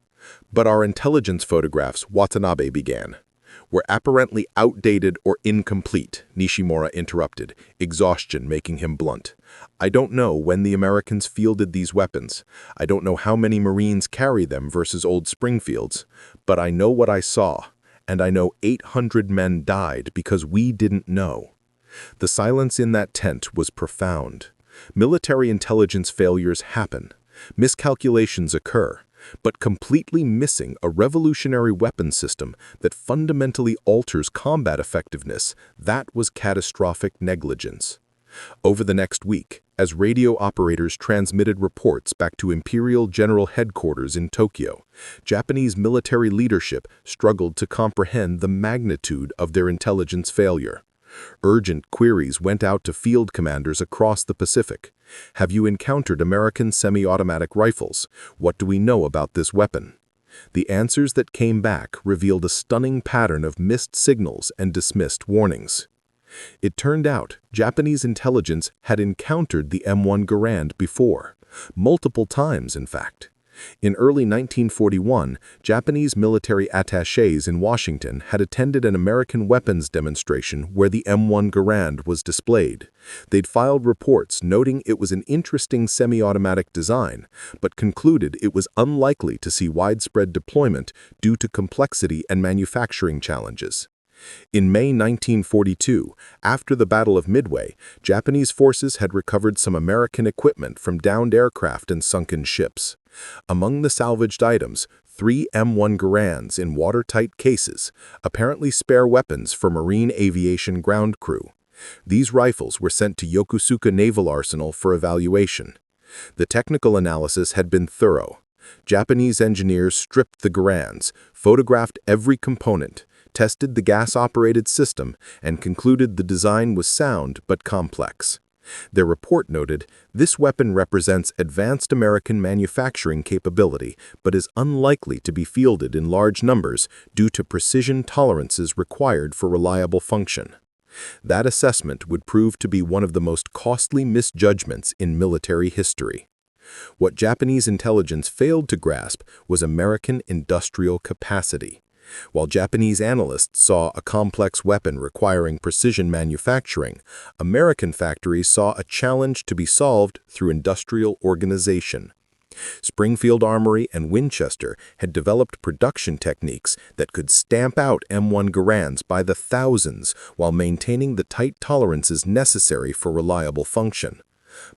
Speaker 2: "But our intelligence photographs," Watanabe began, "were apparently outdated or incomplete," Nishimura interrupted, exhaustion making him blunt. "I don't know when the Americans fielded these weapons. I don't know how many Marines carry them versus old Springfields. But I know what I saw, and I know 800 men died because we didn't know." The silence in that tent was profound. Military intelligence failures happen. Miscalculations occur. But completely missing a revolutionary weapon system that fundamentally alters combat effectiveness, that was catastrophic negligence. Over the next week, as radio operators transmitted reports back to Imperial General Headquarters in Tokyo, Japanese military leadership struggled to comprehend the magnitude of their intelligence failure. Urgent queries went out to field commanders across the Pacific. "Have you encountered American semi-automatic rifles? What do we know about this weapon?" The answers that came back revealed a stunning pattern of missed signals and dismissed warnings. It turned out Japanese intelligence had encountered the M1 Garand before, multiple times in fact. In early 1941, Japanese military attachés in Washington had attended an American weapons demonstration where the M1 Garand was displayed. They'd filed reports noting it was an interesting semi-automatic design, but concluded it was unlikely to see widespread deployment due to complexity and manufacturing challenges. In May 1942, after the Battle of Midway, Japanese forces had recovered some American equipment from downed aircraft and sunken ships. Among the salvaged items, 3 M1 Garands in watertight cases, apparently spare weapons for Marine aviation ground crew. These rifles were sent to Yokosuka Naval Arsenal for evaluation. The technical analysis had been thorough. Japanese engineers stripped the Garands, photographed every component, tested the gas-operated system, and concluded the design was sound but complex. Their report noted, "This weapon represents advanced American manufacturing capability, but is unlikely to be fielded in large numbers due to precision tolerances required for reliable function." That assessment would prove to be one of the most costly misjudgments in military history. What Japanese intelligence failed to grasp was American industrial capacity. While Japanese analysts saw a complex weapon requiring precision manufacturing, American factories saw a challenge to be solved through industrial organization. Springfield Armory and Winchester had developed production techniques that could stamp out M1 Garands by the thousands while maintaining the tight tolerances necessary for reliable function.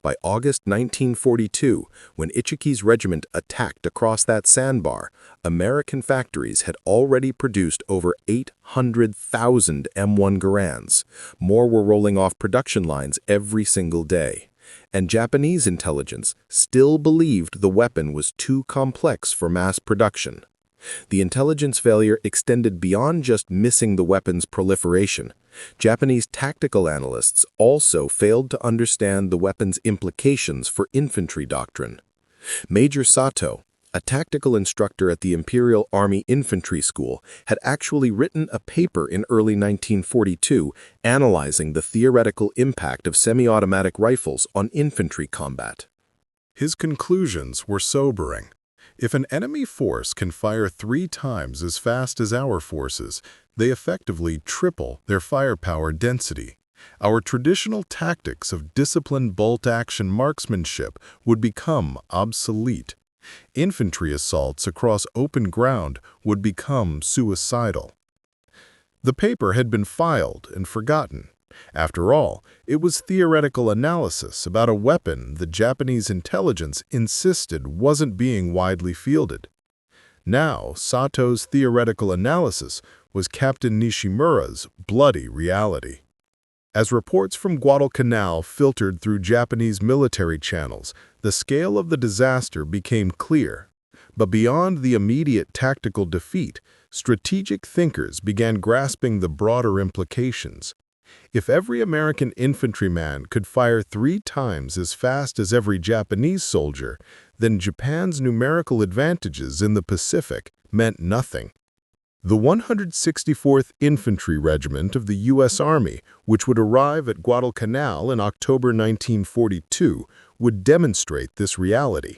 Speaker 2: By August 1942, when Ichiki's regiment attacked across that sandbar, American factories had already produced over 800,000 M1 Garands. More were rolling off production lines every single day. And Japanese intelligence still believed the weapon was too complex for mass production. The intelligence failure extended beyond just missing the weapon's proliferation. Japanese tactical analysts also failed to understand the weapon's implications for infantry doctrine. Major Sato, a tactical instructor at the Imperial Army Infantry School, had actually written a paper in early 1942 analyzing the theoretical impact of semi-automatic rifles on infantry combat.
Speaker 3: His conclusions were sobering. If an enemy force can fire 3 times as fast as our forces, they effectively triple their firepower density. Our traditional tactics of disciplined bolt-action marksmanship would become obsolete. Infantry assaults across open ground would become suicidal. The paper had been filed and forgotten. After all, it was theoretical analysis about a weapon the Japanese intelligence insisted wasn't being widely fielded. Now, Sato's theoretical analysis was Captain Nishimura's bloody reality. As reports from Guadalcanal filtered through Japanese military channels, the scale of the disaster became clear. But beyond the immediate tactical defeat, strategic thinkers began grasping the broader implications. If every American infantryman could fire 3 times as fast as every Japanese soldier, then Japan's numerical advantages in the Pacific meant nothing. The 164th Infantry Regiment of the U.S. Army, which would arrive at Guadalcanal in October 1942, would demonstrate this reality.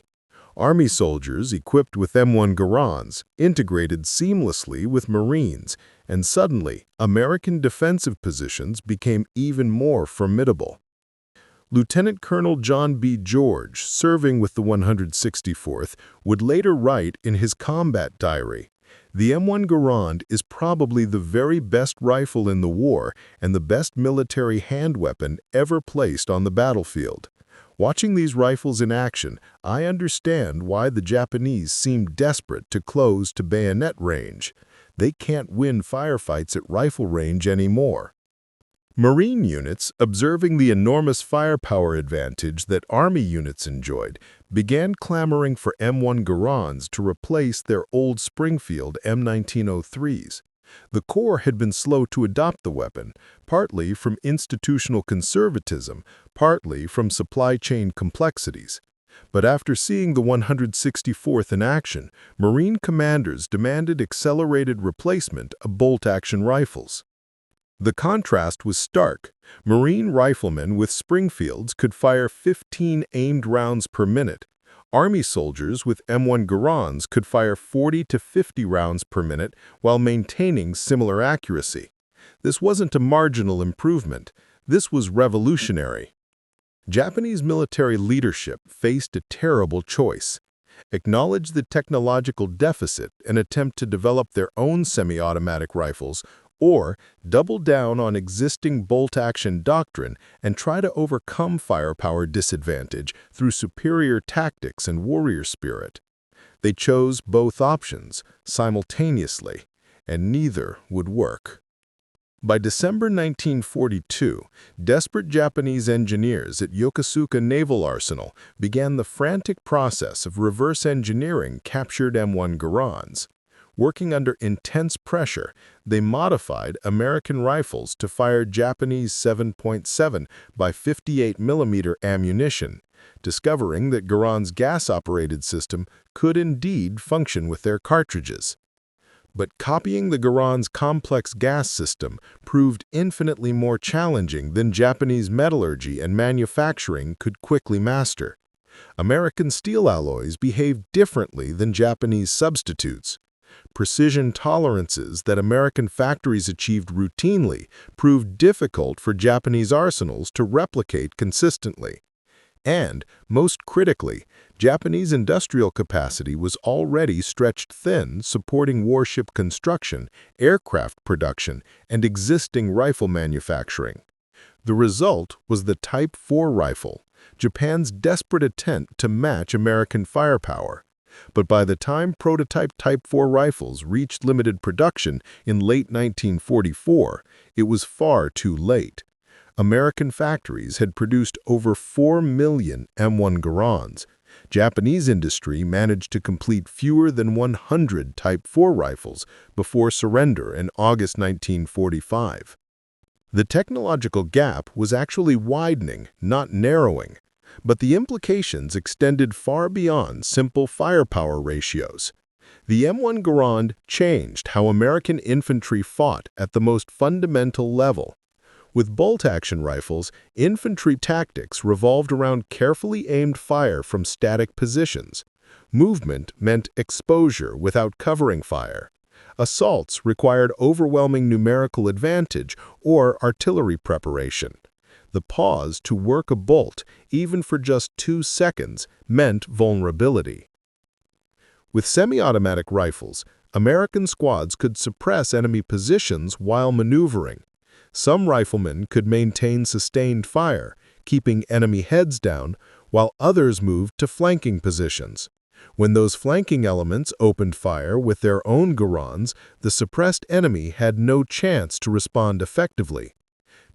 Speaker 3: Army soldiers equipped with M1 Garands integrated seamlessly with Marines, and suddenly, American defensive positions became even more formidable. Lieutenant Colonel John B. George, serving with the 164th, would later write in his combat diary, "The M1 Garand is probably the very best rifle in the war and the best military hand weapon ever placed on the battlefield. Watching these rifles in action, I understand why the Japanese seem desperate to close to bayonet range. They can't win firefights at rifle range anymore." Marine units, observing the enormous firepower advantage that Army units enjoyed, began clamoring for M1 Garands to replace their old Springfield M1903s. The Corps had been slow to adopt the weapon, partly from institutional conservatism, partly from supply chain complexities. But after seeing the 164th in action, Marine commanders demanded accelerated replacement of bolt-action rifles. The contrast was stark. Marine riflemen with Springfields could fire 15 aimed rounds per minute. Army soldiers with M1 Garands could fire 40 to 50 rounds per minute while maintaining similar accuracy. This wasn't a marginal improvement. This was revolutionary. Japanese military leadership faced a terrible choice: acknowledge the technological deficit and attempt to develop their own semi-automatic rifles, or double down on existing bolt-action doctrine and try to overcome firepower disadvantage through superior tactics and warrior spirit. They chose both options simultaneously, and neither would work. By December 1942, desperate Japanese engineers at Yokosuka Naval Arsenal began the frantic process of reverse engineering captured M1 Garands. Working under intense pressure, they modified American rifles to fire Japanese 7.7 by 58 mm ammunition, discovering that Garand's gas-operated system could indeed function with their cartridges. But copying the Garand's complex gas system proved infinitely more challenging than Japanese metallurgy and manufacturing could quickly master. American steel alloys behaved differently than Japanese substitutes. Precision tolerances that American factories achieved routinely proved difficult for Japanese arsenals to replicate consistently. And, most critically, Japanese industrial capacity was already stretched thin, supporting warship construction, aircraft production, and existing rifle manufacturing. The result was the Type 4 rifle, Japan's desperate attempt to match American firepower. But by the time prototype Type 4 rifles reached limited production in late 1944, it was far too late. American factories had produced over 4 million M1 Garands. Japanese industry managed to complete fewer than 100 Type 4 rifles before surrender in August 1945. The technological gap was actually widening, not narrowing. But the implications extended far beyond simple firepower ratios. The M1 Garand changed how American infantry fought at the most fundamental level.
Speaker 2: With bolt-action rifles, infantry tactics revolved around carefully aimed fire from static positions. Movement meant exposure without covering fire. Assaults required overwhelming numerical advantage or artillery preparation. The pause to work a bolt, even for just 2 seconds, meant vulnerability. With semi-automatic rifles, American squads could suppress enemy positions while maneuvering. Some riflemen could maintain sustained fire, keeping enemy heads down, while others moved to flanking positions. When those flanking elements opened fire with their own Garands, the suppressed enemy had no chance to respond effectively.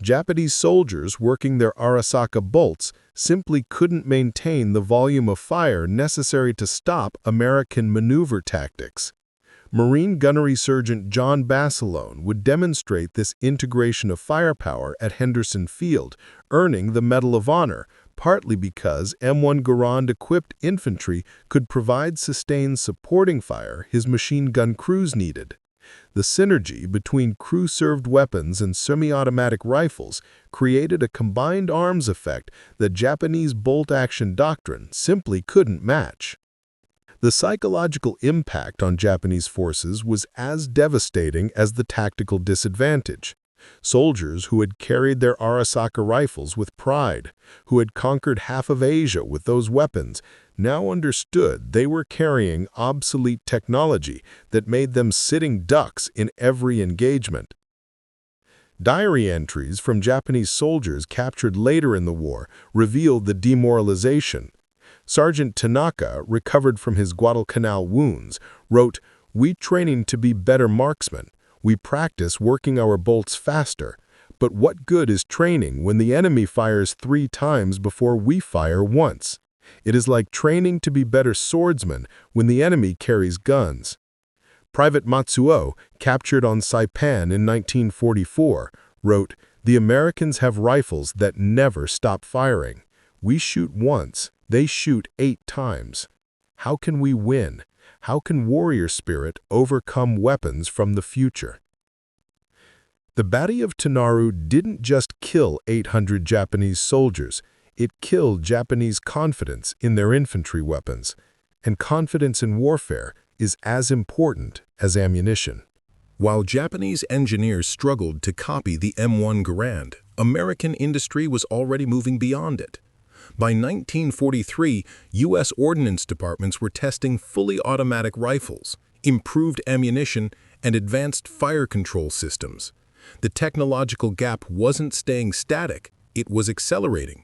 Speaker 2: Japanese soldiers working their Arisaka bolts simply couldn't maintain the volume of fire necessary to stop American maneuver tactics. Marine Gunnery Sergeant John Basilone would demonstrate this integration of firepower at Henderson Field, earning the Medal of Honor, partly because M1 Garand-equipped infantry could provide sustained supporting fire his machine gun crews needed. The synergy between crew-served weapons and semi-automatic rifles created a combined arms effect that Japanese bolt-action doctrine simply couldn't match. The psychological impact on Japanese forces was as devastating as the tactical disadvantage. Soldiers who had carried their Arisaka rifles with pride, who had conquered half of Asia with those weapons, now understood they were carrying obsolete technology that made them sitting ducks in every engagement. Diary entries from Japanese soldiers captured later in the war revealed the demoralization. Sergeant Tanaka, recovered from his Guadalcanal wounds, wrote, "We training to be better marksmen. We practice working our bolts faster. But what good is training when the enemy fires 3 times before we fire once? It is like training to be better swordsmen when the enemy carries guns." Private Matsuo, captured on Saipan in 1944, wrote, "The Americans have rifles that never stop firing. We shoot once. They shoot 8 times. How can we win? How can warrior spirit overcome weapons from the future?" The Battle of Tanaru didn't just kill 800 Japanese soldiers, it killed Japanese confidence in their infantry weapons. And confidence in warfare is as important as ammunition.
Speaker 1: While Japanese engineers struggled to copy the M1 Garand, American industry was already moving beyond it. By 1943, U.S. Ordnance Departments were testing fully automatic rifles, improved ammunition, and advanced fire control systems. The technological gap wasn't staying static, it was accelerating.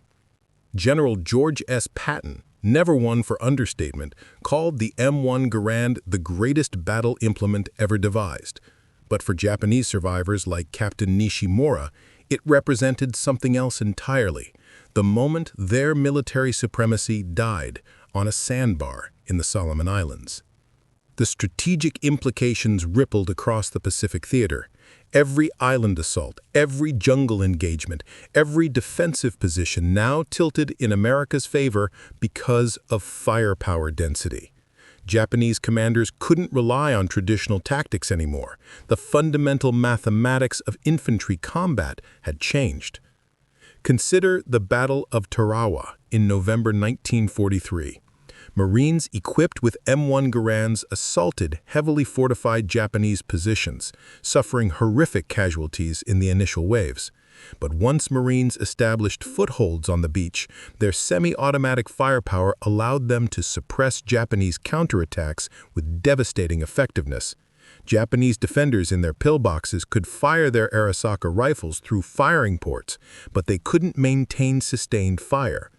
Speaker 1: General George S. Patton, never one for understatement, called the M1 Garand the greatest battle implement ever devised. But for Japanese survivors like Captain Nishimura, it represented something else entirely. The moment their military supremacy died on a sandbar in the Solomon Islands. The strategic implications rippled across the Pacific theater. Every island assault, every jungle engagement, every defensive position now tilted in America's favor because of firepower density. Japanese commanders couldn't rely on traditional tactics anymore. The fundamental mathematics of infantry combat had changed. Consider the Battle of Tarawa in November 1943. Marines equipped with M1 Garands assaulted heavily fortified Japanese positions, suffering horrific casualties in the initial waves. But once Marines established footholds on the beach, their semi-automatic firepower allowed them to suppress Japanese counterattacks with devastating effectiveness. Japanese defenders in their pillboxes could fire their Arisaka rifles through firing ports, but they couldn't maintain sustained fire.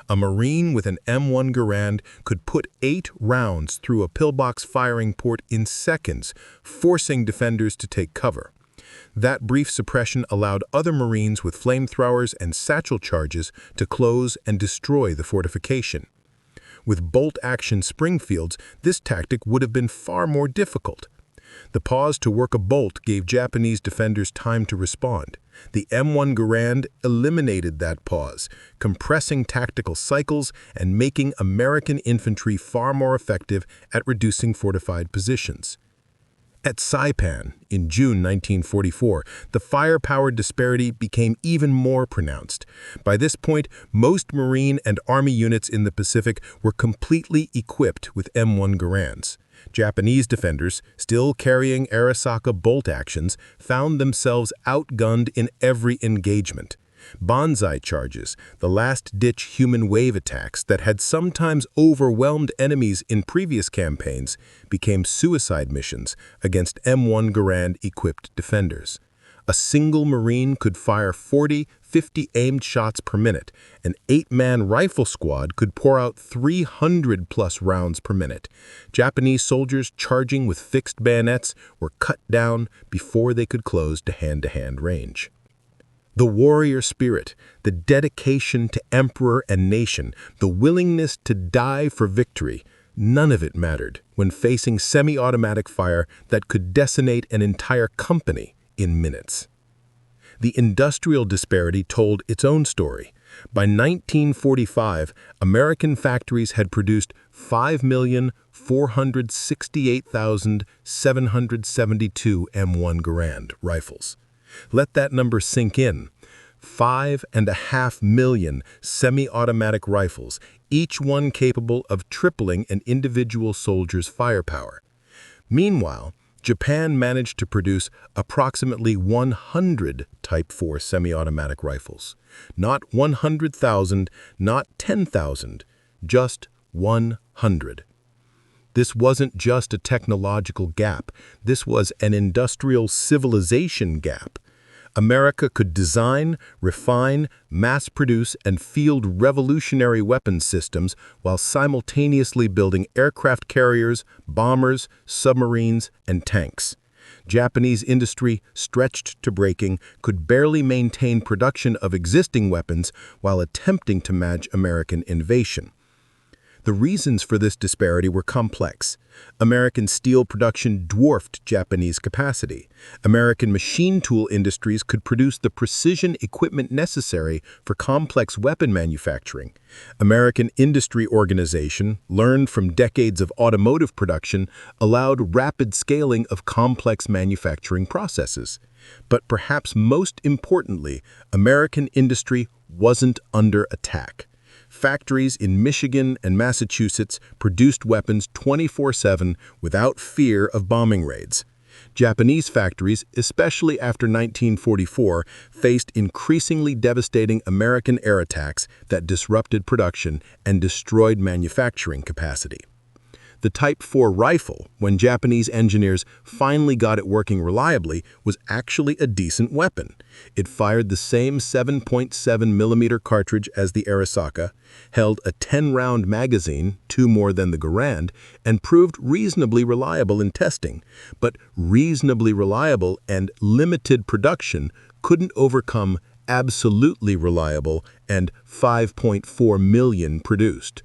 Speaker 1: A Marine with an M1 Garand could put 8 rounds through a pillbox firing port in seconds, forcing defenders to take cover. That brief suppression allowed other Marines with flamethrowers and satchel charges to close and destroy the fortification. With bolt-action Springfields, this tactic would have been far more difficult. The pause to work a bolt gave Japanese defenders time to respond. The M1 Garand eliminated that pause, compressing tactical cycles and making American infantry far more effective at reducing fortified positions.
Speaker 2: At Saipan, in June 1944, the firepower disparity became even more pronounced. By this point, most Marine and Army units in the Pacific were completely equipped with M1 Garands. Japanese defenders, still carrying Arisaka bolt actions, found themselves outgunned in every engagement. Banzai charges, the last-ditch human wave attacks that had sometimes overwhelmed enemies in previous campaigns, became suicide missions against M1 Garand-equipped defenders. A single Marine could fire 40-50 aimed shots per minute. An 8-man rifle squad could pour out 300-plus rounds per minute. Japanese soldiers charging with fixed bayonets were cut down before they could close to hand-to-hand range. The warrior spirit, the dedication to emperor and nation, the willingness to die for victory, none of it mattered when facing semi-automatic fire that could decimate an entire company in minutes. The industrial disparity told its own story. By 1945, American factories had produced 5,468,772 M1 Garand rifles. Let that number sink in. 5.5 million semi-automatic rifles, each one capable of tripling an individual soldier's firepower. Meanwhile, Japan managed to produce approximately 100 Type 4 semi-automatic rifles. Not 100,000, not 10,000, just 100. This wasn't just a technological gap. This was an industrial civilization gap. America could design, refine, mass-produce, and field revolutionary weapons systems while simultaneously building aircraft carriers, bombers, submarines, and tanks. Japanese industry, stretched to breaking, could barely maintain production of existing weapons while attempting to match American innovation. The reasons for this disparity were complex. American steel production dwarfed Japanese capacity. American machine tool industries could produce the precision equipment necessary for complex weapon manufacturing. American industry organization, learned from decades of automotive production, allowed rapid scaling of complex manufacturing processes. But perhaps most importantly, American industry wasn't under attack. Factories in Michigan and Massachusetts produced weapons 24/7 without fear of bombing raids. Japanese factories, especially after 1944, faced increasingly devastating American air attacks that disrupted production and destroyed manufacturing capacity. The Type 4 rifle, when Japanese engineers finally got it working reliably, was actually a decent weapon. It fired the same 7.7mm cartridge as the Arisaka, held a 10-round magazine, 2 more than the Garand, and proved reasonably reliable in testing. But reasonably reliable and limited production couldn't overcome absolutely reliable and 5.4 million produced.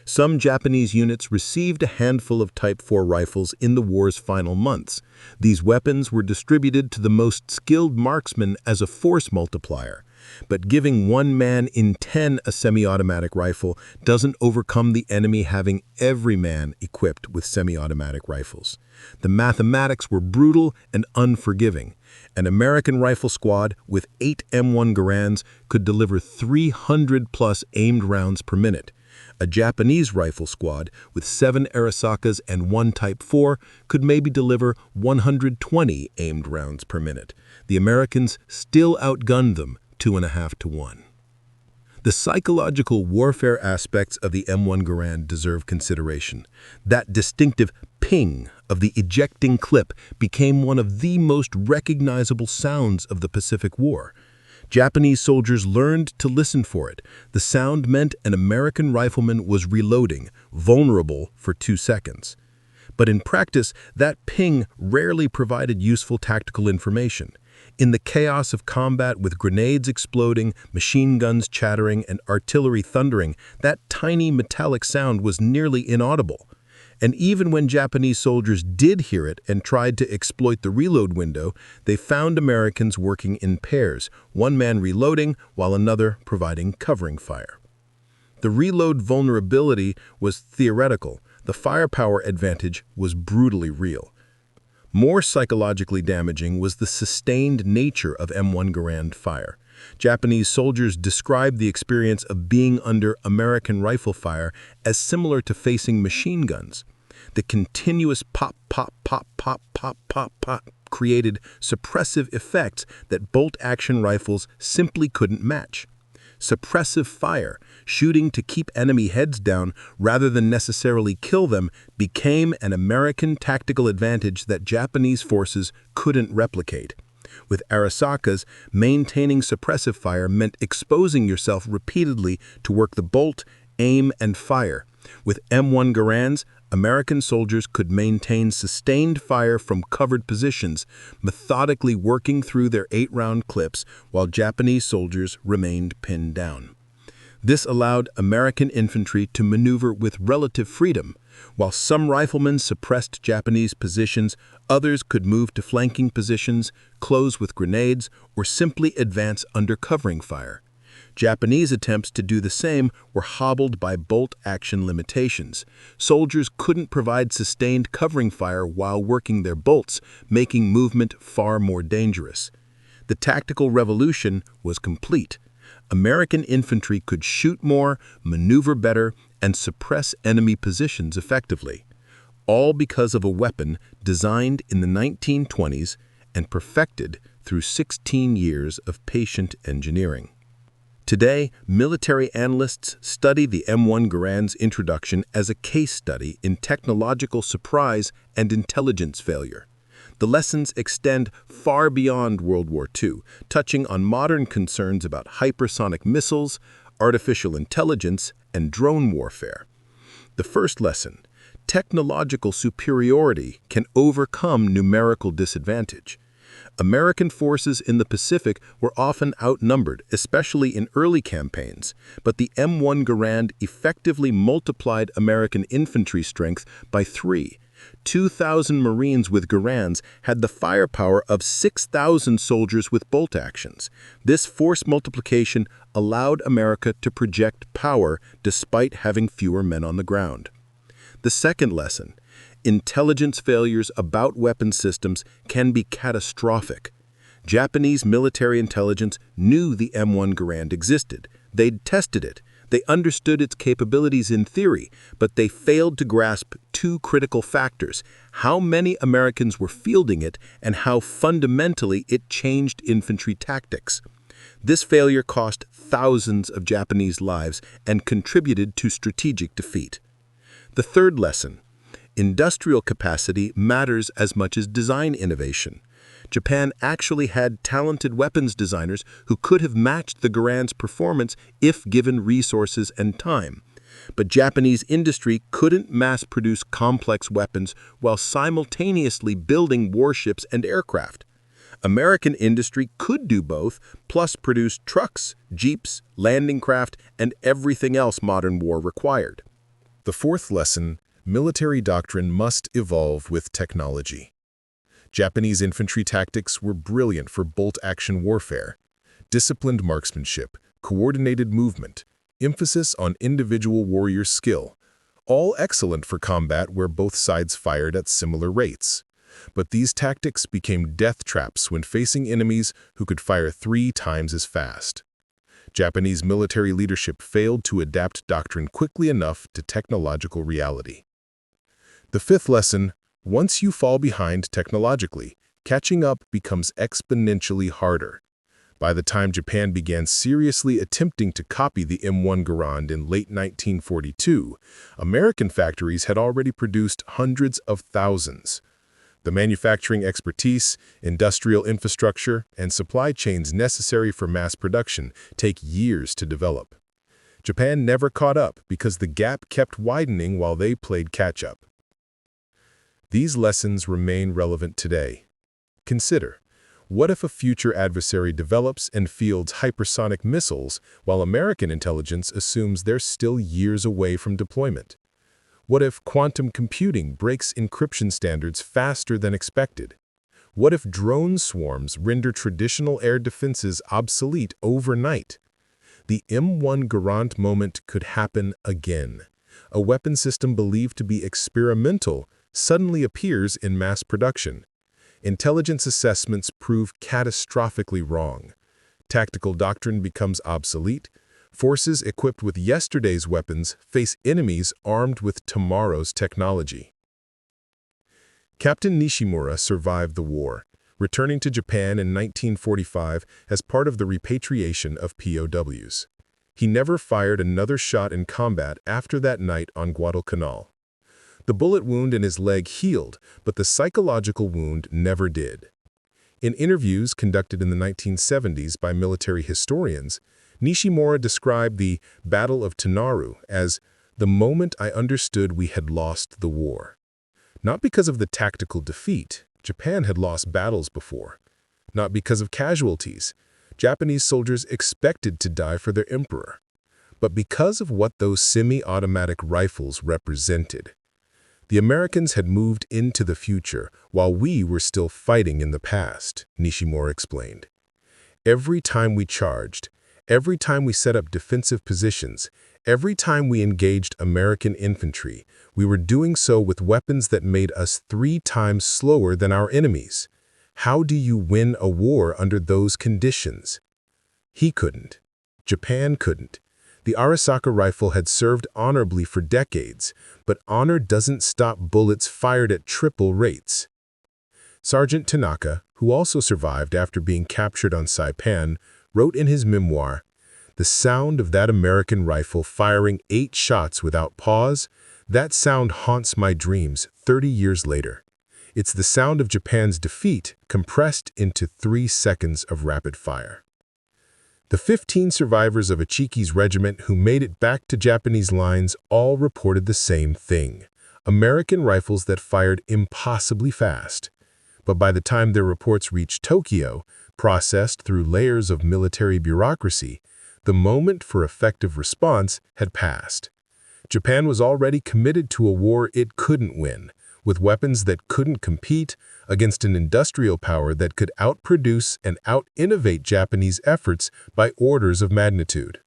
Speaker 2: Some Japanese units received a handful of Type 4 rifles in the war's final months. These weapons were distributed to the most skilled marksmen as a force multiplier. But giving 1 man in 10 a semi-automatic rifle doesn't overcome the enemy having every man equipped with semi-automatic rifles. The mathematics were brutal and unforgiving. An American rifle squad with 8 M1 Garands could deliver 300-plus aimed rounds per minute. A Japanese rifle squad with 7 Arisakas and 1 Type 4 could maybe deliver 120 aimed rounds per minute. The Americans still outgunned them 2.5 to 1. The psychological warfare aspects of the M1 Garand deserve consideration. That distinctive ping of the ejecting clip became one of the most recognizable sounds of the Pacific War. Japanese soldiers learned to listen for it. The sound meant an American rifleman was reloading, vulnerable for 2 seconds. But in practice, that ping rarely provided useful tactical information. In the chaos of combat with grenades exploding, machine guns chattering, and artillery thundering, that tiny metallic sound was nearly inaudible. And even when Japanese soldiers did hear it and tried to exploit the reload window, they found Americans working in pairs, 1 man reloading while another providing covering fire. The reload vulnerability was theoretical. The firepower advantage was brutally real. More psychologically damaging was the sustained nature of M1 Garand fire. Japanese soldiers described the experience of being under American rifle fire as similar to facing machine guns. The continuous pop, pop, pop, pop, pop, pop, pop created suppressive effects that bolt-action rifles simply couldn't match. Suppressive fire, shooting to keep enemy heads down rather than necessarily kill them, became an American tactical advantage that Japanese forces couldn't replicate. With Arisaka's, maintaining suppressive fire meant exposing yourself repeatedly to work the bolt, aim, and fire. With M1 Garands, American soldiers could maintain sustained fire from covered positions, methodically working through their 8-round clips while Japanese soldiers remained pinned down. This allowed American infantry to maneuver with relative freedom. While some riflemen suppressed Japanese positions, others could move to flanking positions, close with grenades, or simply advance under covering fire. Japanese attempts to do the same were hobbled by bolt-action limitations. Soldiers couldn't provide sustained covering fire while working their bolts, making movement far more dangerous. The tactical revolution was complete. American infantry could shoot more, maneuver better, and suppress enemy positions effectively, all because of a weapon designed in the 1920s and perfected through 16 years of patient engineering. Today, military analysts study the M1 Garand's introduction as a case study in technological surprise and intelligence failure. The lessons extend far beyond World War II, touching on modern concerns about hypersonic missiles, artificial intelligence, and drone warfare. The first lesson: technological superiority can overcome numerical disadvantage. American forces in the Pacific were often outnumbered, especially in early campaigns, but the M1 Garand effectively multiplied American infantry strength by 3. 2,000 Marines with Garands had the firepower of 6,000 soldiers with bolt actions. This force multiplication allowed America to project power despite having fewer men on the ground. The second lesson: intelligence failures about weapon systems can be catastrophic. Japanese military intelligence knew the M1 Garand existed. They'd tested it. They understood its capabilities in theory, but they failed to grasp 2 critical factors: how many Americans were fielding it and how fundamentally it changed infantry tactics. This failure cost thousands of Japanese lives and contributed to strategic defeat. The third lesson: industrial capacity matters as much as design innovation. Japan actually had talented weapons designers who could have matched the Garand's performance if given resources and time. But Japanese industry couldn't mass-produce complex weapons while simultaneously building warships and aircraft. American industry could do both, plus produce trucks, jeeps, landing craft, and everything else modern war required.
Speaker 3: The fourth lesson: military doctrine must evolve with technology. Japanese infantry tactics were brilliant for bolt-action warfare. Disciplined marksmanship, coordinated movement, emphasis on individual warrior skill, all excellent for combat where both sides fired at similar rates. But these tactics became death traps when facing enemies who could fire 3 times as fast. Japanese military leadership failed to adapt doctrine quickly enough to technological reality. The fifth lesson: once you fall behind technologically, catching up becomes exponentially harder. By the time Japan began seriously attempting to copy the M1 Garand in late 1942, American factories had already produced hundreds of thousands. The manufacturing expertise, industrial infrastructure, and supply chains necessary for mass production take years to develop. Japan never caught up because the gap kept widening while they played catch-up. These lessons remain relevant today. Consider, what if a future adversary develops and fields hypersonic missiles while American intelligence assumes they're still years away from deployment? What if quantum computing breaks encryption standards faster than expected? What if drone swarms render traditional air defenses obsolete overnight? The M1 Garand moment could happen again. A weapon system believed to be experimental suddenly appears in mass production.
Speaker 2: Intelligence assessments prove catastrophically wrong. Tactical doctrine becomes obsolete. Forces equipped with yesterday's weapons face enemies armed with tomorrow's technology. Captain Nishimura survived the war, returning to Japan in 1945 as part of the repatriation of POWs. He never fired another shot in combat after that night on Guadalcanal. The bullet wound in his leg healed, but the psychological wound never did. In interviews conducted in the 1970s by military historians, Nishimura described the Battle of Tanaru as the moment I understood we had lost the war. Not because of the tactical defeat, Japan had lost battles before. Not because of casualties, Japanese soldiers expected to die for their emperor. But because of what those semi-automatic rifles represented. The Americans had moved into the future while we were still fighting in the past, Nishimura explained. Every time we charged, every time we set up defensive positions, every time we engaged American infantry, we were doing so with weapons that made us 3 times slower than our enemies. How do you win a war under those conditions? He couldn't. Japan couldn't. The Arisaka rifle had served honorably for decades, but honor doesn't stop bullets fired at triple rates. Sergeant Tanaka, who also survived after being captured on Saipan, wrote in his memoir, "The sound of that American rifle firing 8 shots without pause, that sound haunts my dreams 30 years later. It's the sound of Japan's defeat compressed into 3 seconds of rapid fire." The 15 survivors of Ichiki's regiment who made it back to Japanese lines all reported the same thing: American rifles that fired impossibly fast. But by the time their reports reached Tokyo, processed through layers of military bureaucracy, the moment for effective response had passed. Japan was already committed to a war it couldn't win, with weapons that couldn't compete against an industrial power that could outproduce and out-innovate Japanese efforts by orders of magnitude.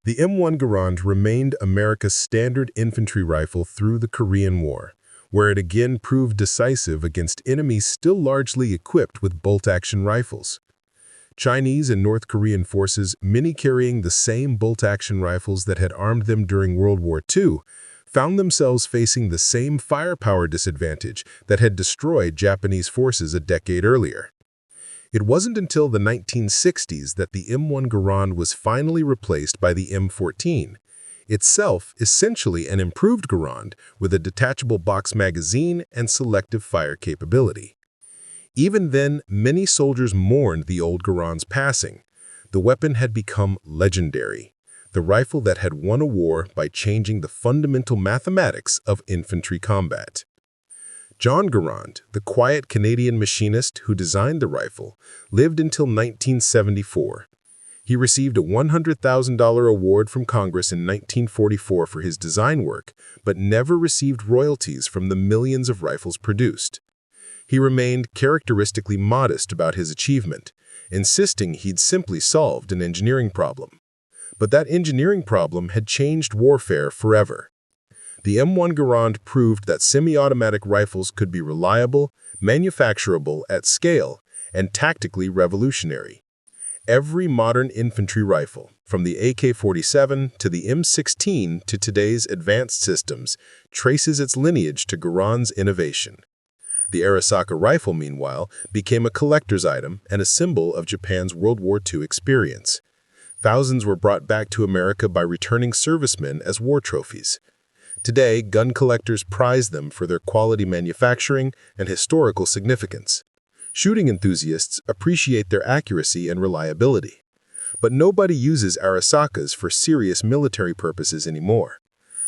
Speaker 2: The M1 Garand remained America's standard infantry rifle through the Korean War, where it again proved decisive against enemies still largely equipped with bolt-action rifles. Chinese and North Korean forces, many carrying the same bolt-action rifles that had armed them during World War II, found themselves facing the same firepower disadvantage that had destroyed Japanese forces a decade earlier. It wasn't until the 1960s that the M1 Garand was finally replaced by the M14, itself essentially an improved Garand with a detachable box magazine and selective fire capability. Even then, many soldiers mourned the old Garand's passing. The weapon had become legendary. The rifle that had won a war by changing the fundamental mathematics of infantry combat. John Garand, the quiet Canadian machinist who designed the rifle, lived until 1974. He received a $100,000 award from Congress in 1944 for his design work, but never received royalties from the millions of rifles produced. He remained characteristically modest about his achievement, insisting he'd simply solved an engineering problem. But that engineering problem had changed warfare forever. The M1 Garand proved that semi-automatic rifles could be reliable, manufacturable at scale, and tactically revolutionary. Every modern infantry rifle, from the AK-47 to the M16 to today's advanced systems, traces its lineage to Garand's innovation. The Arisaka rifle, meanwhile, became a collector's item and a symbol of Japan's World War II experience. Thousands were brought back to America by returning servicemen as war trophies. Today, gun collectors prize them for their quality manufacturing and historical significance. Shooting enthusiasts appreciate their accuracy and reliability. But nobody uses Arisakas for serious military purposes anymore.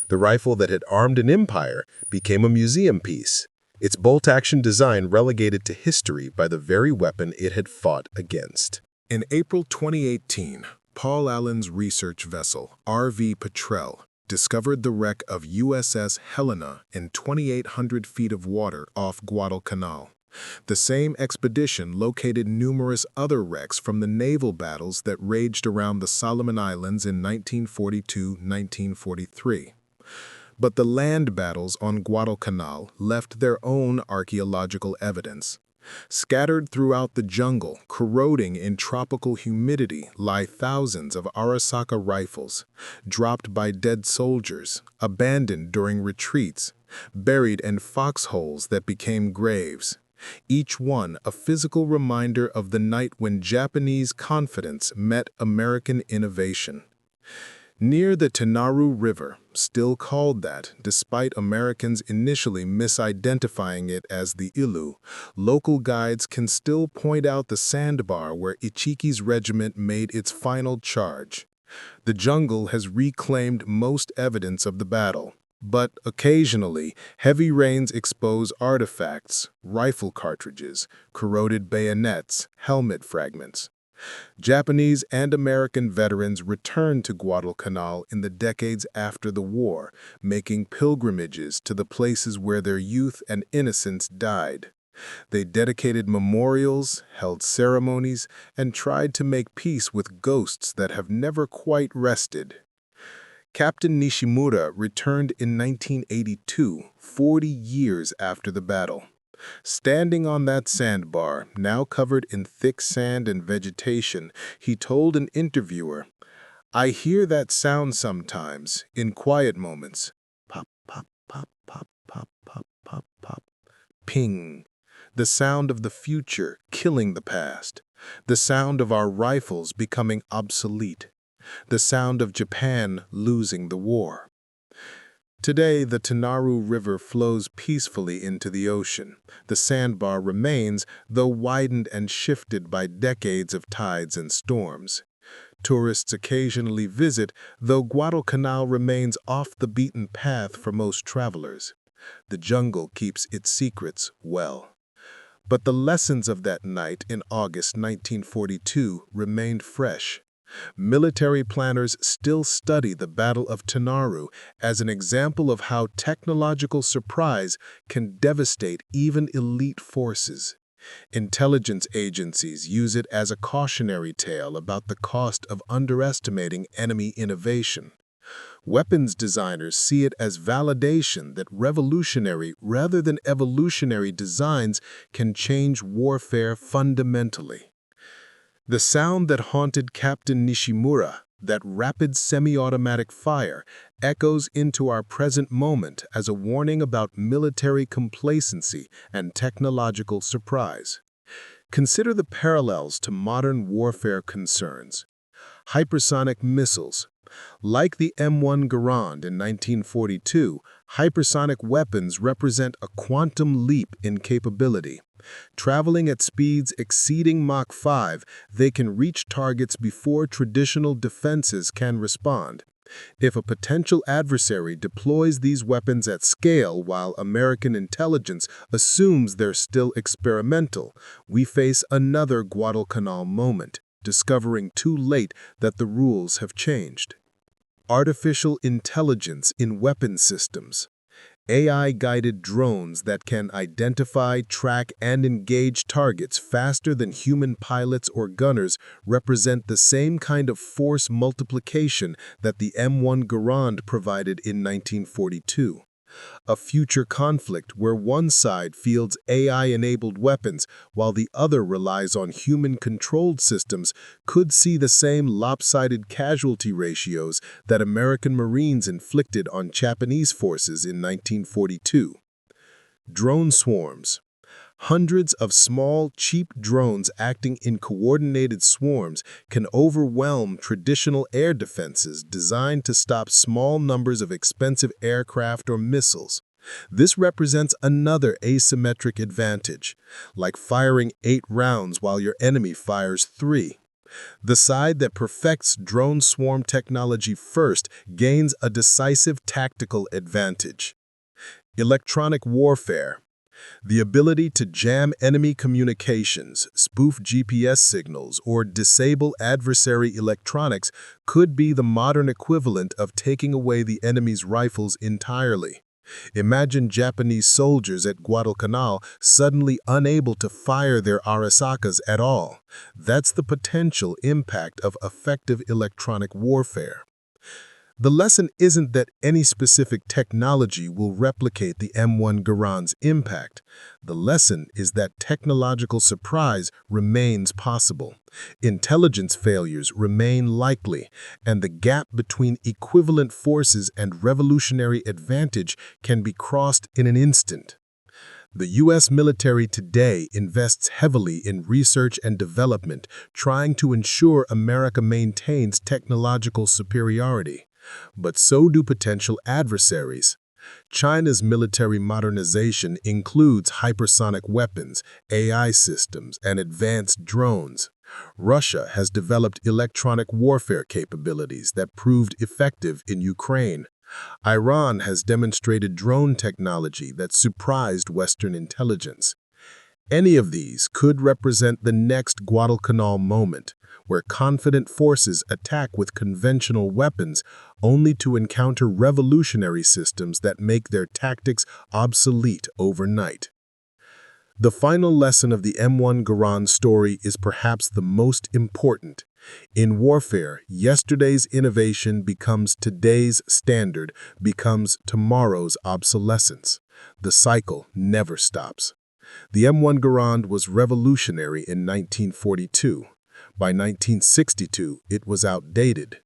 Speaker 2: The rifle that had armed an empire became a museum piece, its bolt-action design relegated to history by the very weapon it had fought against.
Speaker 1: In April 2018, Paul Allen's research vessel, RV Petrel, discovered the wreck of USS Helena in 2,800 feet of water off Guadalcanal. The same expedition located numerous other wrecks from the naval battles that raged around the Solomon Islands in 1942-1943. But the land battles on Guadalcanal left their own archaeological evidence. Scattered throughout the jungle, corroding in tropical humidity, lie thousands of Arisaka rifles, dropped by dead soldiers, abandoned during retreats, buried in foxholes that became graves. Each one a physical reminder of the night when Japanese confidence met American innovation. Near the Tanaru River, still called that despite Americans initially misidentifying it as the Ilu, local guides can still point out the sandbar where Ichiki's regiment made its final charge. The jungle has reclaimed most evidence of the battle, but occasionally heavy rains expose artifacts, rifle cartridges, corroded bayonets, helmet fragments. Japanese and American veterans returned to Guadalcanal in the decades after the war, making pilgrimages to the places where their youth and innocence died. They dedicated memorials, held ceremonies, and tried to make peace with ghosts that have never quite rested. Captain Nishimura returned in 1982, 40 years after the battle. Standing on that sandbar, now covered in thick sand and vegetation, he told an interviewer, "I hear that sound sometimes, in quiet moments. Pop, pop, pop, pop, pop, pop, pop, pop. Ping. The sound of the future killing the past. The sound of our rifles becoming obsolete. The sound of Japan losing the war." Today, the Tanaru River flows peacefully into the ocean. The sandbar remains, though widened and shifted by decades of tides and storms. Tourists occasionally visit, though Guadalcanal remains off the beaten path for most travelers. The jungle keeps its secrets well. But the lessons of that night in August 1942 remained fresh. Military planners still study the Battle of Tanaru as an example of how technological surprise can devastate even elite forces. Intelligence agencies use it as a cautionary tale about the cost of underestimating enemy innovation. Weapons designers see it as validation that revolutionary rather than evolutionary designs can change warfare fundamentally. The sound that haunted Captain Nishimura, that rapid semi-automatic fire, echoes into our present moment as a warning about military complacency and technological surprise. Consider the parallels to modern warfare concerns. Hypersonic missiles. Like the M1 Garand in 1942, hypersonic weapons represent a quantum leap in capability. Traveling at speeds exceeding Mach 5, they can reach targets before traditional defenses can respond. If a potential adversary deploys these weapons at scale while American intelligence assumes they're still experimental, we face another Guadalcanal moment, discovering too late that the rules have changed. Artificial intelligence in weapon systems. AI-guided drones that can identify, track, and engage targets faster than human pilots or gunners represent the same kind of force multiplication that the M1 Garand provided in 1942. A future conflict where one side fields AI-enabled weapons while the other relies on human-controlled systems could see the same lopsided casualty ratios that American Marines inflicted on Japanese forces in 1942. Drone swarms. Hundreds of small, cheap drones acting in coordinated swarms can overwhelm traditional air defenses designed to stop small numbers of expensive aircraft or missiles. This represents another asymmetric advantage, like firing 8 rounds while your enemy fires 3. The side that perfects drone swarm technology first gains a decisive tactical advantage. Electronic warfare. The ability to jam enemy communications, spoof GPS signals, or disable adversary electronics could be the modern equivalent of taking away the enemy's rifles entirely. Imagine Japanese soldiers at Guadalcanal suddenly unable to fire their Arisakas at all. That's the potential impact of effective electronic warfare.
Speaker 2: The lesson isn't that any specific technology will replicate the M1 Garand's impact. The lesson is that technological surprise remains possible. Intelligence failures remain likely, and the gap between equivalent forces and revolutionary advantage can be crossed in an instant. The U.S. military today invests heavily in research and development, trying to ensure America maintains technological superiority. But so do potential adversaries. China's military modernization includes hypersonic weapons, AI systems, and advanced drones. Russia has developed electronic warfare capabilities that proved effective in Ukraine. Iran has demonstrated drone technology that surprised Western intelligence. Any of these could represent the next Guadalcanal moment, where confident forces attack with conventional weapons only to encounter revolutionary systems that make their tactics obsolete overnight. The final lesson of the M1 Garand story is perhaps the most important. In warfare, yesterday's innovation becomes today's standard, becomes tomorrow's obsolescence. The cycle never stops. The M1 Garand was revolutionary in 1942. By 1962, it was outdated.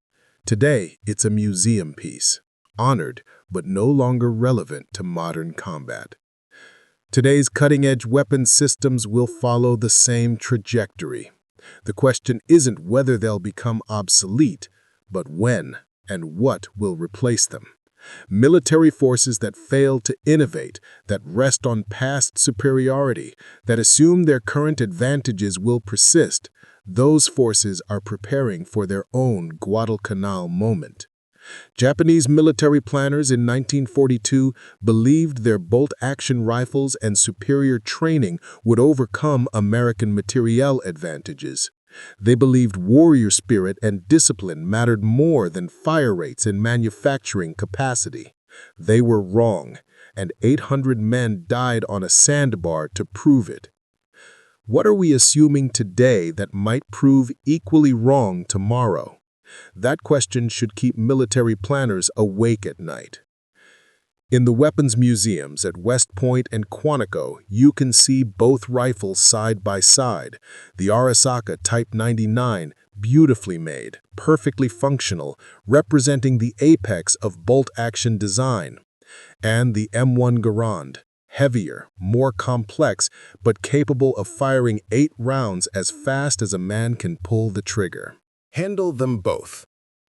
Speaker 2: Today, it's a museum piece, honored but no longer relevant to modern combat. Today's cutting-edge weapons systems will follow the same trajectory. The question isn't whether they'll become obsolete, but when and what will replace them. Military forces that fail to innovate, that rest on past superiority, that assume their current advantages will persist, those forces are preparing for their own Guadalcanal moment. Japanese military planners in 1942 believed their bolt-action rifles and superior training would overcome American materiel advantages. They believed warrior spirit and discipline mattered more than fire rates and manufacturing capacity. They were wrong, and 800 men died on a sandbar to prove it. What are we assuming today that might prove equally wrong tomorrow? That question should keep military planners awake at night. In the weapons museums at West Point and Quantico, you can see both rifles side by side. The Arisaka Type 99, beautifully made, perfectly functional, representing the apex of bolt-action design. And the M1 Garand, heavier, more complex, but capable of firing 8 rounds as fast as a man can pull the trigger.
Speaker 1: Handle them both.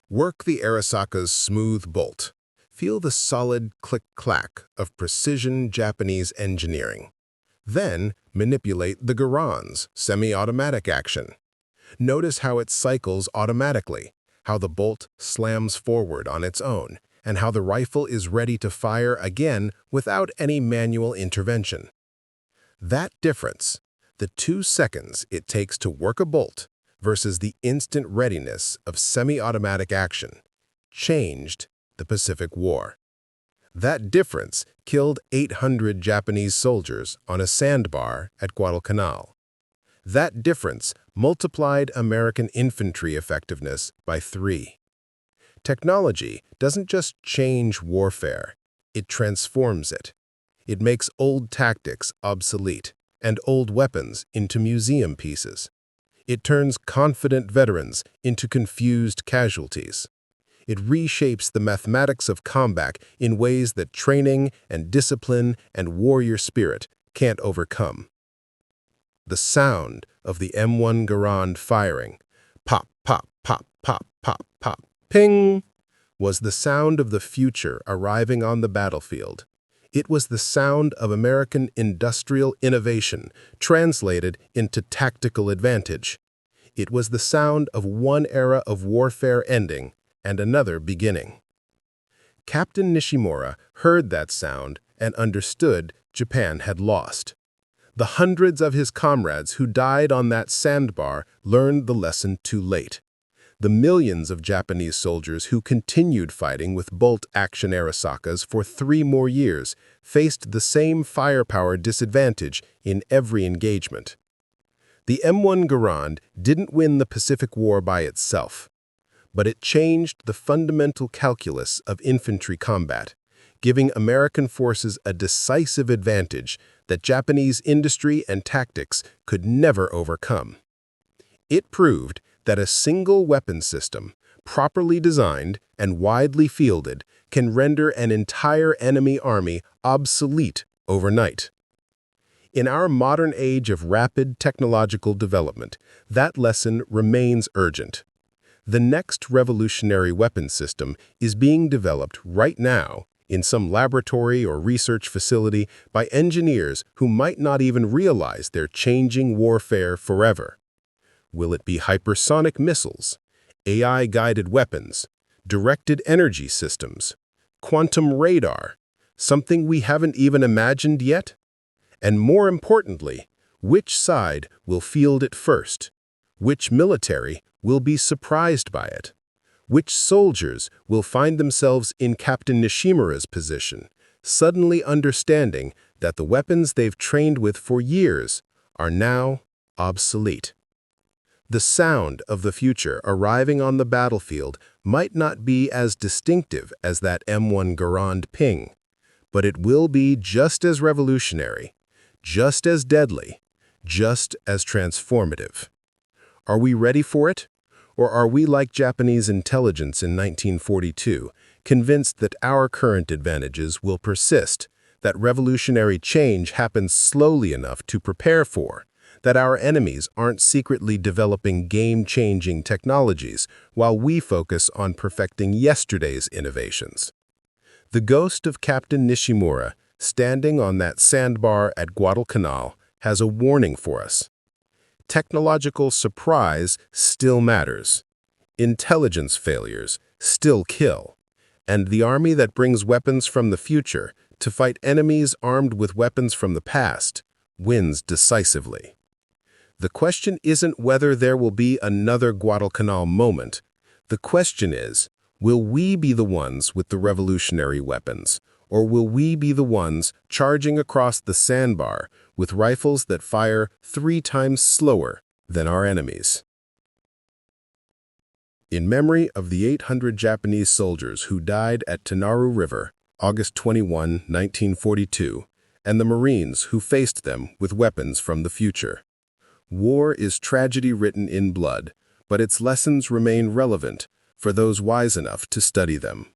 Speaker 1: Work the Arisaka's smooth bolt. Feel the solid click-clack of precision Japanese engineering. Then manipulate the Garand's semi-automatic action. Notice how it cycles automatically, how the bolt slams forward on its own, and how the rifle is ready to fire again without any manual intervention. That difference, the 2 seconds it takes to work a bolt versus the instant readiness of semi-automatic action, changed the Pacific War. That difference killed 800 Japanese soldiers on a sandbar at Guadalcanal. That difference multiplied American infantry effectiveness by 3. Technology doesn't just change warfare, it transforms it. It makes old tactics obsolete and old weapons into museum pieces. It turns confident veterans into confused casualties. It reshapes the mathematics of combat in ways that training and discipline and warrior spirit can't overcome. The sound of the M1 Garand firing, pop, pop, pop, pop, pop, pop, ping, was the sound of the future arriving on the battlefield. It was the sound of American industrial innovation translated into tactical advantage. It was the sound of one era of warfare ending and another beginning. Captain Nishimura heard that sound and understood Japan had lost. The hundreds of his comrades who died on that sandbar learned the lesson too late. The millions of Japanese soldiers who continued fighting with bolt-action Arisakas for 3 more years faced the same firepower disadvantage in every engagement. The M1 Garand didn't win the Pacific War by itself,
Speaker 2: but it changed the fundamental calculus of infantry combat, giving American forces a decisive advantage that Japanese industry and tactics could never overcome. It proved that a single weapon system, properly designed and widely fielded, can render an entire enemy army obsolete overnight. In our modern age of rapid technological development, that lesson remains urgent. The next revolutionary weapon system is being developed right now in some laboratory or research facility by engineers who might not even realize they're changing warfare forever. Will it be hypersonic missiles, AI-guided weapons, directed energy systems, quantum radar, something we haven't even imagined yet? And more importantly, which side will field it first? Which military will be surprised by it? Which soldiers will find themselves in Captain Nishimura's position, suddenly understanding that the weapons they've trained with for years are now obsolete? The sound of the future arriving on the battlefield might not be as distinctive as that M1 Garand ping, but it will be just as revolutionary, just as deadly, just as transformative. Are we ready for it? Or are we like Japanese intelligence in 1942, convinced that our current advantages will persist, that revolutionary change happens slowly enough to prepare for, that our enemies aren't secretly developing game-changing technologies while we focus on perfecting yesterday's innovations? The ghost of Captain Nishimura, standing on that sandbar at Guadalcanal, has a warning for us. Technological surprise still matters. Intelligence failures still kill. And the army that brings weapons from the future to fight enemies armed with weapons from the past wins decisively. The question isn't whether there will be another Guadalcanal moment. The question is, will we be the ones with the revolutionary weapons, or will we be the ones charging across the sandbar with rifles that fire 3 times slower than our enemies? In memory of the 800 Japanese soldiers who died at Tanaru River, August 21, 1942, and the Marines who faced them with weapons from the future. War is tragedy written in blood, but its lessons remain relevant for those wise enough to study them.